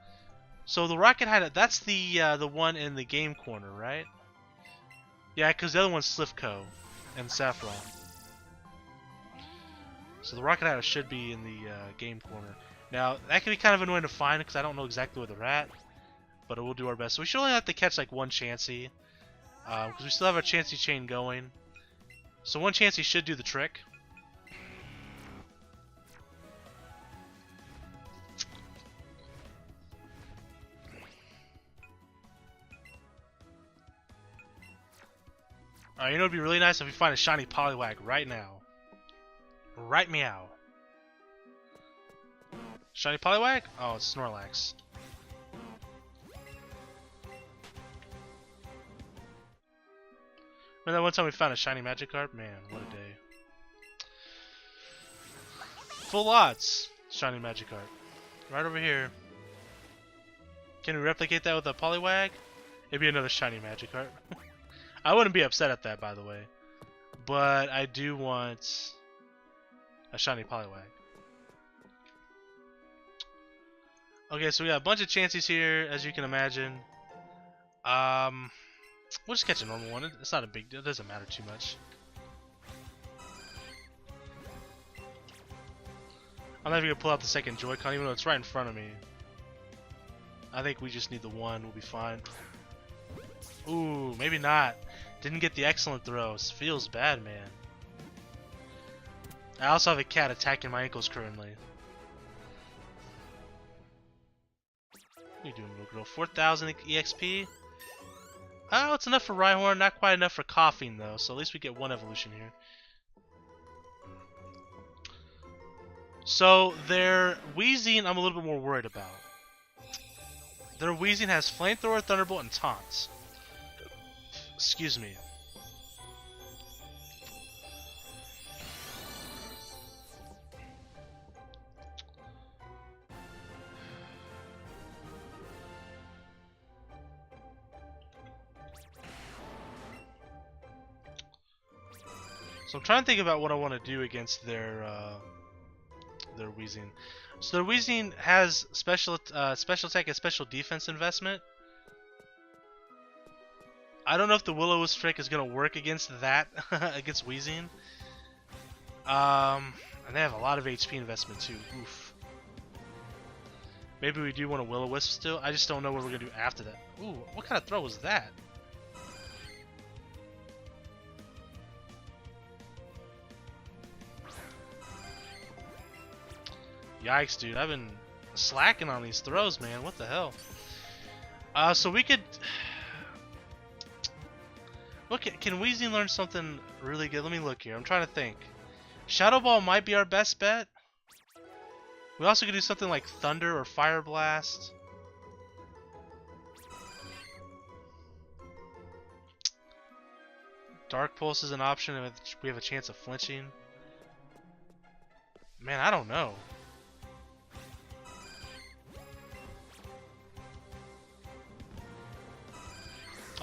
So the Rocket Hideout, that's the one in the game corner, right? Yeah, because the other one's Slivko and Saffron. So the Rocket Hideout should be in the game corner. Now, that can be kind of annoying to find because I don't know exactly where they're at. But we'll do our best. So we should only have to catch like one Chansey. Because we still have a Chansey chain going. So one Chansey should do the trick. Alright, you know it would be really nice if we find a shiny Poliwag right now. Right meow. Shiny Poliwag? Oh, it's Snorlax. Remember that one time we found a shiny Magikarp? Man, what a day. Full odds, shiny Magikarp. Right over here. Can we replicate that with a Poliwag? It'd be another shiny Magikarp. I wouldn't be upset at that, by the way. But I do want a shiny Poliwag. Okay, so we got a bunch of Chanseys here, as you can imagine. We'll just catch a normal one. It's not a big deal. It doesn't matter too much. I'm not even going to pull out the second Joy-Con, even though it's right in front of me. I think we just need the one. We'll be fine. Ooh, maybe not. Didn't get the excellent throws. Feels bad, man. I also have a cat attacking my ankles currently. What are you doing, little girl? 4,000 EXP? Oh, it's enough for Rhyhorn, not quite enough for Koffing though, so at least we get one evolution here. So, their Weezing I'm a little bit more worried about. Their Weezing has Flamethrower, Thunderbolt, and Taunt. Excuse me. So I'm trying to think about what I want to do against their Weezing. So their Weezing has special attack and special defense investment. I don't know if the Will-O-Wisp trick is gonna work against that against Weezing. And they have a lot of HP investment too. Oof. Maybe we do want a Will-O-Wisp still. I just don't know what we're gonna do after that. Ooh, what kind of throw was that? Yikes, dude. I've been slacking on these throws, man. What the hell? So we could... Look, can Weezing learn something really good? Let me look here. I'm trying to think. Shadow Ball might be our best bet. We also could do something like Thunder or Fire Blast. Dark Pulse is an option if we have a chance of flinching. Man, I don't know.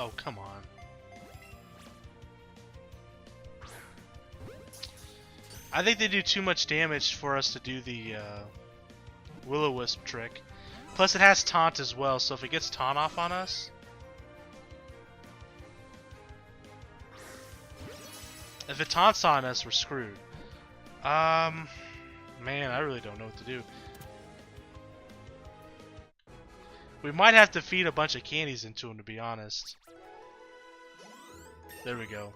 Oh, come on. I think they do too much damage for us to do the Will-O-Wisp trick. Plus it has taunt as well, so if it gets taunt off on us... If it taunts on us, we're screwed. Man, I really don't know what to do. We might have to feed a bunch of candies into him, to be honest. There we go.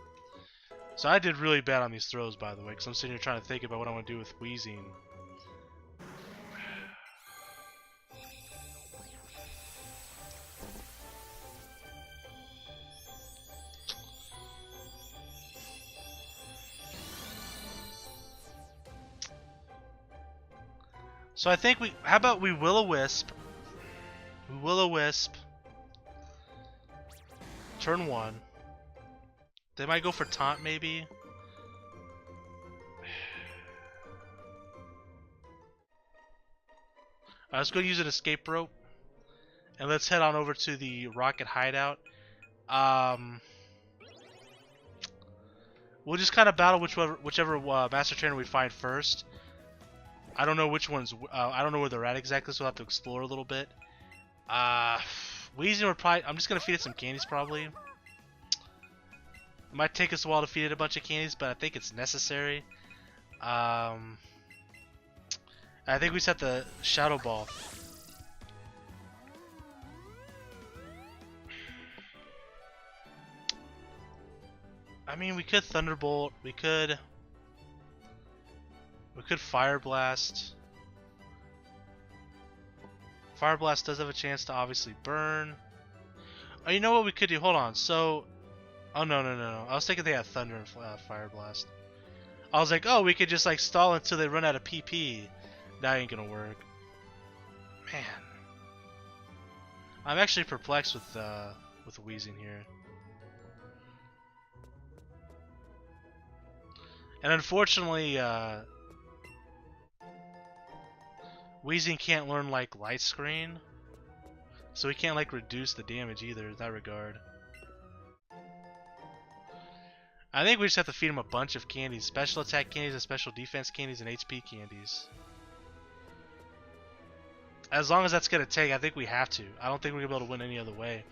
So I did really bad on these throws, by the way, because I'm sitting here trying to think about what I want to do with Weezing. So I think how about we Will-O-Wisp? We Will-O-Wisp. Turn 1. They might go for taunt, maybe. Let's go use an escape rope, and let's head on over to the rocket hideout. We'll just kind of battle whichever Master Trainer we find first. I don't know which ones. I don't know where they're at exactly, so we'll have to explore a little bit. Weezing, I'm just gonna feed it some candies probably. It might take us a while to feed it a bunch of candies, but I think it's necessary. I think we set the Shadow Ball. I mean, we could Thunderbolt. We could Fire Blast. Fire Blast does have a chance to obviously burn. Oh, you know what we could do? Hold on. So... Oh, no. I was thinking they had Thunder and Fire Blast. I was like, oh, we could just like stall until they run out of PP. That ain't gonna work. Man. I'm actually perplexed with Weezing here. And unfortunately, Weezing can't learn like Light Screen. So he can't like reduce the damage either in that regard. I think we just have to feed him a bunch of candies. Special attack candies and special defense candies and HP candies. As long as that's going to take, I think we have to. I don't think we're going to be able to win any other way.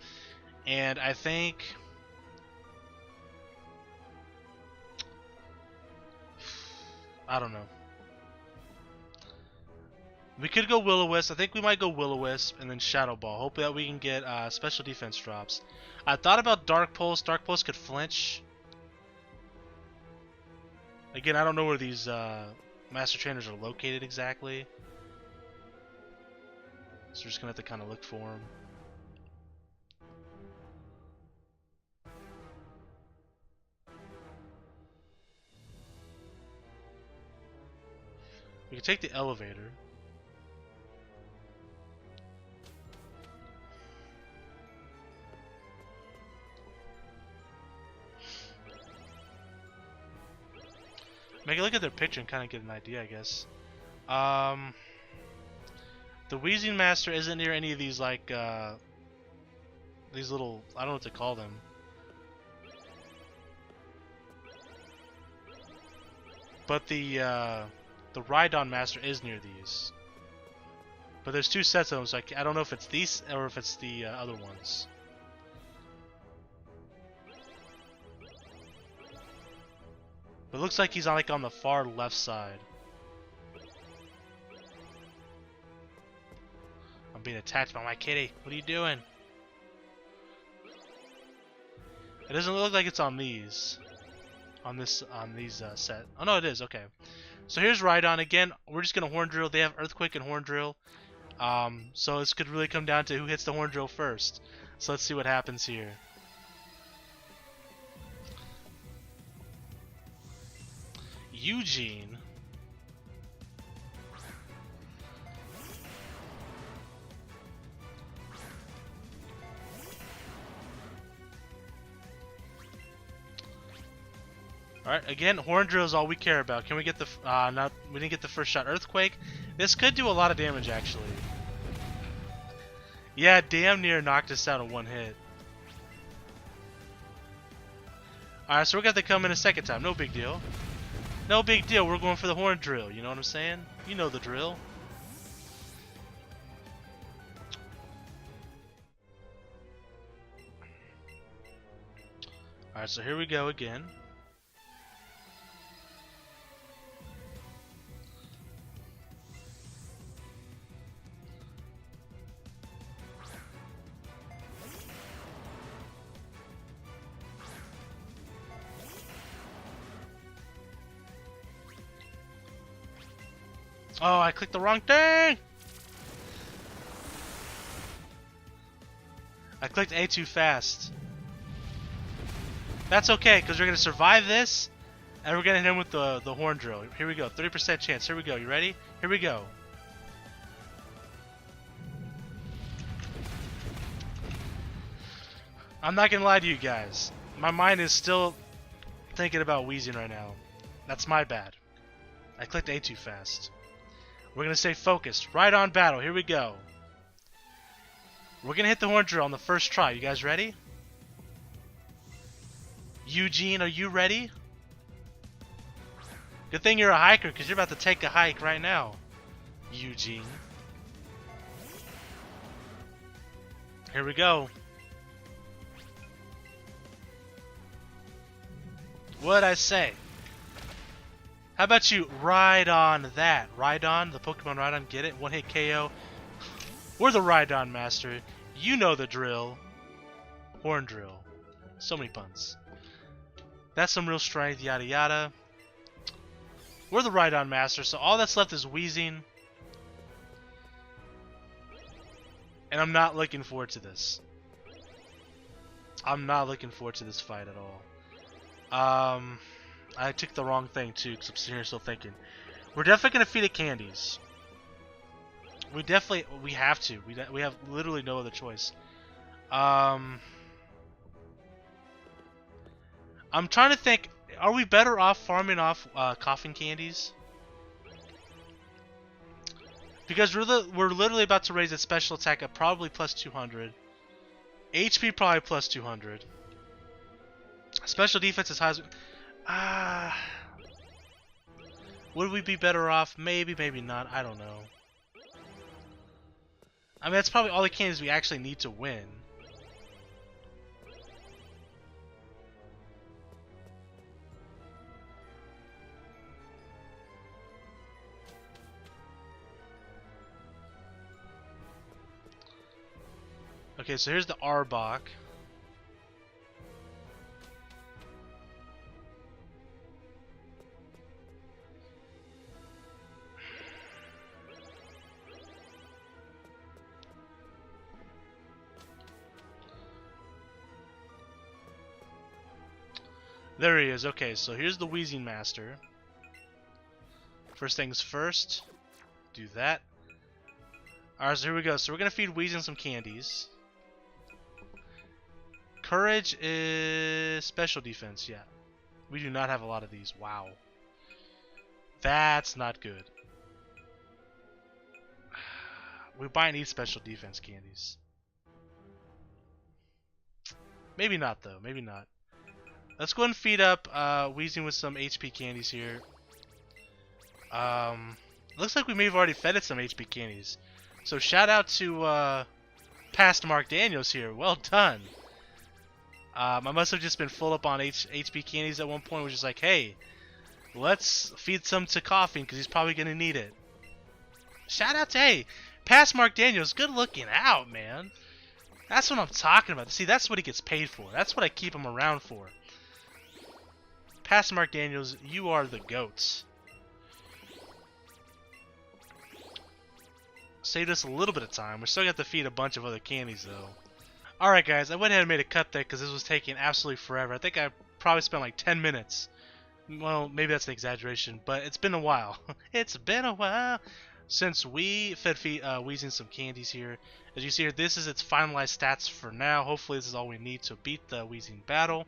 And I think... I don't know. We could go Will-O-Wisp. I think we might go Will-O-Wisp and then Shadow Ball. Hope that we can get special defense drops. I thought about Dark Pulse. Dark Pulse could flinch. Again, I don't know where these Master Trainers are located exactly. So we're just going to have to kind of look for them. We can take the elevator. Make a look at their picture and kind of get an idea, I guess. The Weezing Master isn't near any of these, like, these little... I don't know what to call them. But the Rhydon Master is near these. But there's two sets of them, so I don't know if it's these or if it's the other ones. But it looks like he's on the far left side. I'm being attacked by my kitty. What are you doing? It doesn't look like it's on these. On these set. Oh no, it is. Okay. So here's Rhydon again. We're just gonna Horn Drill. They have Earthquake and Horn Drill. So this could really come down to who hits the Horn Drill first. So let's see what happens here. Eugene. Alright, again, Horn Drill is all we care about. Can we get the... we didn't get the first shot. Earthquake. This could do a lot of damage, actually. Yeah, damn near knocked us out in one hit. Alright, so we're going to have to come in a second time. No big deal. No big deal. We're going for the Horn Drill. You know what I'm saying? You know the drill. Alright, so here we go again. Oh, I clicked the wrong thing! I clicked A too fast. That's okay, because we're going to survive this, and we're going to hit him with the Horn Drill. Here we go, 30% chance. Here we go. You ready? Here we go. I'm not going to lie to you guys. My mind is still thinking about wheezing right now. That's my bad. I clicked A too fast. We're going to stay focused. Rhydon battle. Here we go. We're going to hit the Horn Drill on the first try. You guys ready? Eugene, are you ready? Good thing you're a hiker, because you're about to take a hike right now. Eugene. Here we go. What'd I say? How about you ride on that? Rhydon, the Pokemon Rhydon, get it? One hit KO. We're the Rhydon Master. You know the drill. Horn Drill. So many puns. That's some real strength, yada yada. We're the Rhydon Master, so all that's left is wheezing. And I'm not looking forward to this. I'm not looking forward to this fight at all. I took the wrong thing too, because I'm sitting here still thinking. We're definitely going to feed it candies. We have to. We have literally no other choice. I'm trying to think, are we better off farming off coughing candies? Because we're literally about to raise its special attack at probably plus 200. HP probably plus 200. Special defense is high as... would we be better off? Maybe, maybe not. I don't know. I mean, that's probably all the candies we actually need to win. Okay, so here's the Arbok. There he is. Okay, so here's the Wheezing Master. First things first, do that. Alright, so here we go. So we're going to feed Wheezing some candies. Courage is special defense, yeah. We do not have a lot of these. Wow. That's not good. We might need special defense candies. Maybe not, though. Maybe not. Let's go ahead and feed up Wheezing with some HP candies here. Looks like we may have already fed it some HP candies. So shout out to past Mark Daniels here. Well done. I must have just been full up on HP candies at one point, which is like, hey, let's feed some to Coughing because he's probably gonna need it. Shout out to past Mark Daniels. Good looking out, man. That's what I'm talking about. See, that's what he gets paid for. That's what I keep him around for. Past Mark Daniels, you are the GOAT. Saved us a little bit of time. We still got to feed a bunch of other candies, though. Alright, guys. I went ahead and made a cut there because this was taking absolutely forever. I think I probably spent like 10 minutes. Well, maybe that's an exaggeration, but it's been a while. It's been a while since we fed Weezing some candies here. As you see here, this is its finalized stats for now. Hopefully this is all we need to beat the Weezing battle.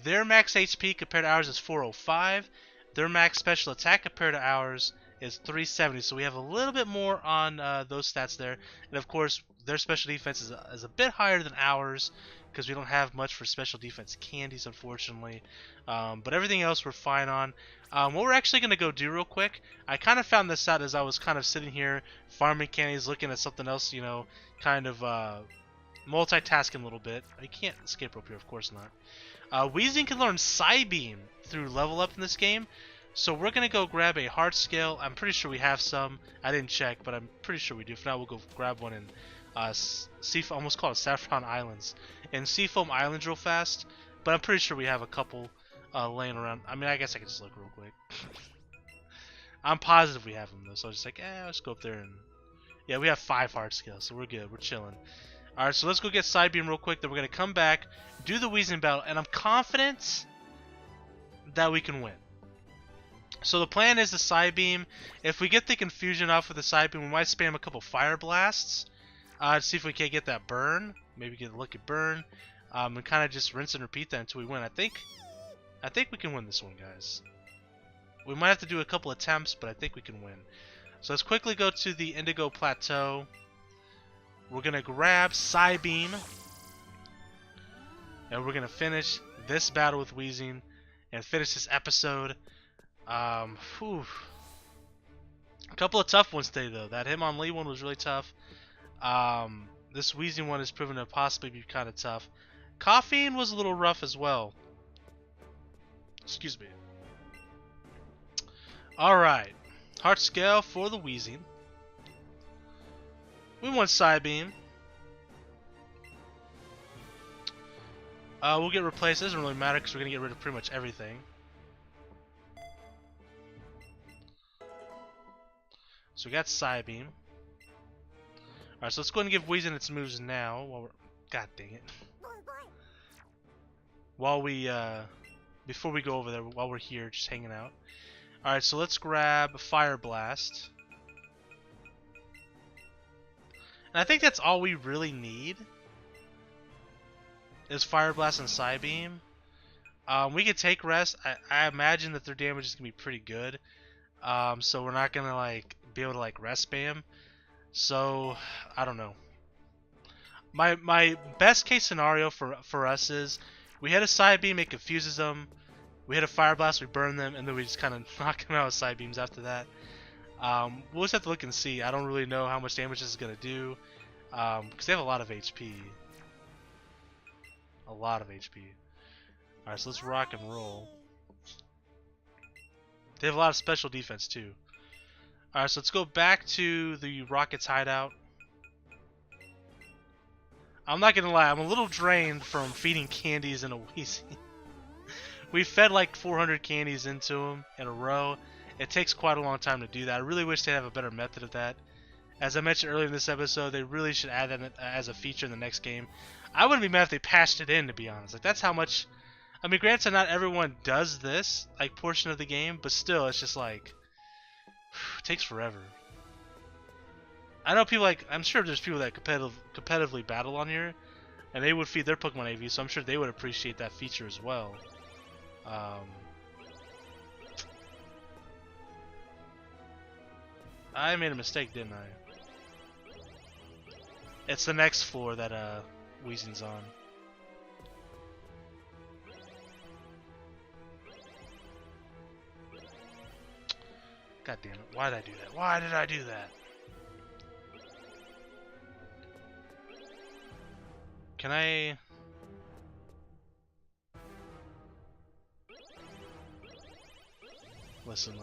Their max HP compared to ours is 405. Their max special attack compared to ours is 370. So we have a little bit more on those stats there. And of course, their special defense is a bit higher than ours because we don't have much for special defense candies, unfortunately. But everything else we're fine on. What we're actually going to go do real quick, I kind of found this out as I was kind of sitting here farming candies, looking at something else, you know, kind of multitasking a little bit. I can't escape rope here, of course not. Weezing can learn Psybeam through level up in this game. So we're going to go grab a heart scale. I'm pretty sure we have some. I didn't check, but I'm pretty sure we do. For now, we'll go grab one in almost call it Saffron Islands. And Seafoam Islands real fast. But I'm pretty sure we have a couple laying around. I mean, I guess I can just look real quick. I'm positive we have them, though. So I was just like, let's go up there and... Yeah, we have 5 heart scales, so we're good. We're chilling. Alright, so let's go get Psybeam real quick. Then we're going to come back, do the Weezing battle. And I'm confident that we can win. So the plan is the Psybeam. If we get the confusion off with the Psybeam, we might spam a couple Fire Blasts to see if we can't get that burn. Maybe get a lucky burn. And kind of just rinse and repeat that until we win. I think we can win this one, guys. We might have to do a couple attempts, but I think we can win. So let's quickly go to the Indigo Plateau. We're going to grab Psybeam. And we're going to finish this battle with Weezing and finish this episode. A couple of tough ones today, though. That Hitmonlee one was really tough. This Weezing one has proven to possibly be kind of tough. Coughing was a little rough as well. Excuse me. Alright. Heart scale for the Weezing. We want Psybeam. We'll get replaced. It doesn't really matter because we're going to get rid of pretty much everything. So we got Psybeam. Alright, so let's go ahead and give Weezing its moves now. While we're... God dang it. While we, before we go over there, while we're here, just hanging out. Alright, so let's grab Fire Blast. And I think that's all we really need. Is Fire Blast and Psybeam. We could take rest. I imagine that their damage is going to be pretty good. So we're not going to, like, be able to, like, rest spam. So, I don't know. My best case scenario for us is we hit a Psybeam, it confuses them. We hit a Fire Blast, we burn them, and then we just kind of knock them out with Psybeams after that. We'll just have to look and see. I don't really know how much damage this is going to do. Because they have a lot of HP. A lot of HP. Alright, so let's rock and roll. They have a lot of special defense too. Alright, so let's go back to the Rocket's hideout. I'm not gonna lie, I'm a little drained from feeding candies in a Weezing. We fed like 400 candies into him in a row. It takes quite a long time to do that. I really wish they'd have a better method of that. As I mentioned earlier in this episode, they really should add that as a feature in the next game. I wouldn't be mad if they patched it in, to be honest. Like, that's how much... I mean, granted, not everyone does this, like, portion of the game, but still, it's just like... It takes forever. I know people like... I'm sure there's people that competitively battle on here, and they would feed their Pokemon AV, so I'm sure they would appreciate that feature as well. I made a mistake, didn't I? It's the next floor that Weezing's on. God damn it. Why did I do that? Why did I do that? Can I... Listen.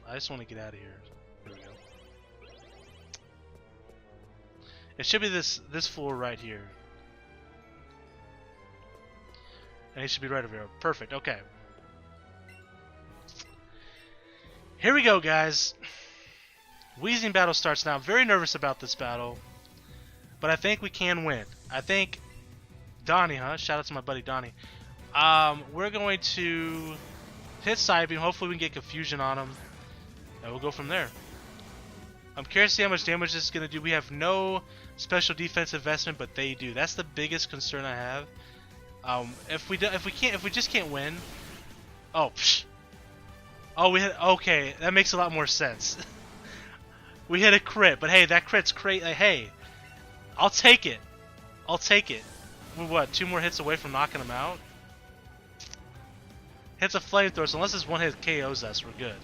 I just want to get out of here. Here we go. It should be this floor right here. And he should be right over here. Perfect. Okay. Here we go, guys. Wheezing battle starts now. I'm very nervous about this battle. But I think we can win. I think Donnie, Shout out to my buddy Donnie. We're going to hit side beam. Hopefully we can get confusion on him. And we'll go from there. I'm curious to see how much damage this is going to do. We have no special defense investment, but they do. That's the biggest concern I have. If we just can't win. Oh, psh. Oh, we hit. Okay, that makes a lot more sense. We hit a crit, but hey, that crit's crazy. Hey, I'll take it. I'll take it. We're what? 2 more hits away from knocking him out. Hits a flamethrower, so unless this one hit KOs us, we're good.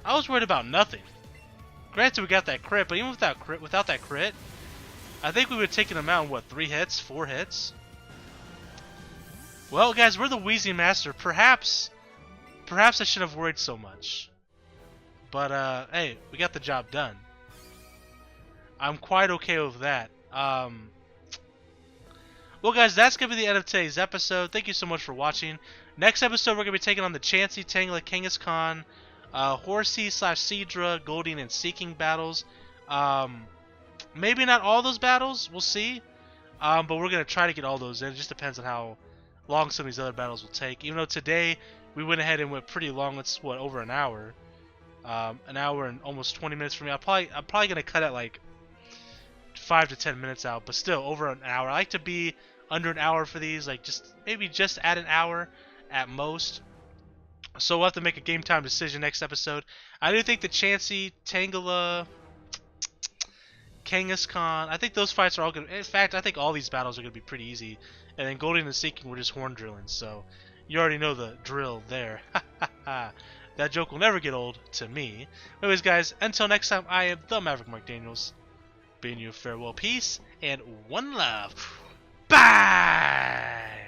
I was worried about nothing. Granted, we got that crit, but even without that crit, I think we would have taken him out in what, 3 hits, 4 hits? Well, guys, we're the Wheezy Master. Perhaps I shouldn't have worried so much. But, hey, we got the job done. I'm quite okay with that. Well, guys, that's going to be the end of today's episode. Thank you so much for watching. Next episode, we're going to be taking on the Chansey, Tangela, Kangaskhan, Horsea/Seadra, Goldeen, and Seeking battles. Maybe not all those battles. We'll see. But we're going to try to get all those in. It just depends on how long some of these other battles will take. Even though today we went ahead and went pretty long. It's, what, over an hour? An hour and almost 20 minutes for me. I'm probably going to cut it like 5 to 10 minutes out. But still, over an hour. I like to be under an hour for these. Like, maybe just at an hour at most. So we'll have to make a game time decision next episode. I do think the Chansey, Tangela, Kangaskhan, I think those fights are all good. In fact, I think all these battles are going to be pretty easy. And then Goldeen and Seeking, we're just horn drilling. So you already know the drill there. That joke will never get old to me. Anyways, guys, until next time, I am the Maverick Mark Daniels. Bidding you farewell, peace, and one love. Bye!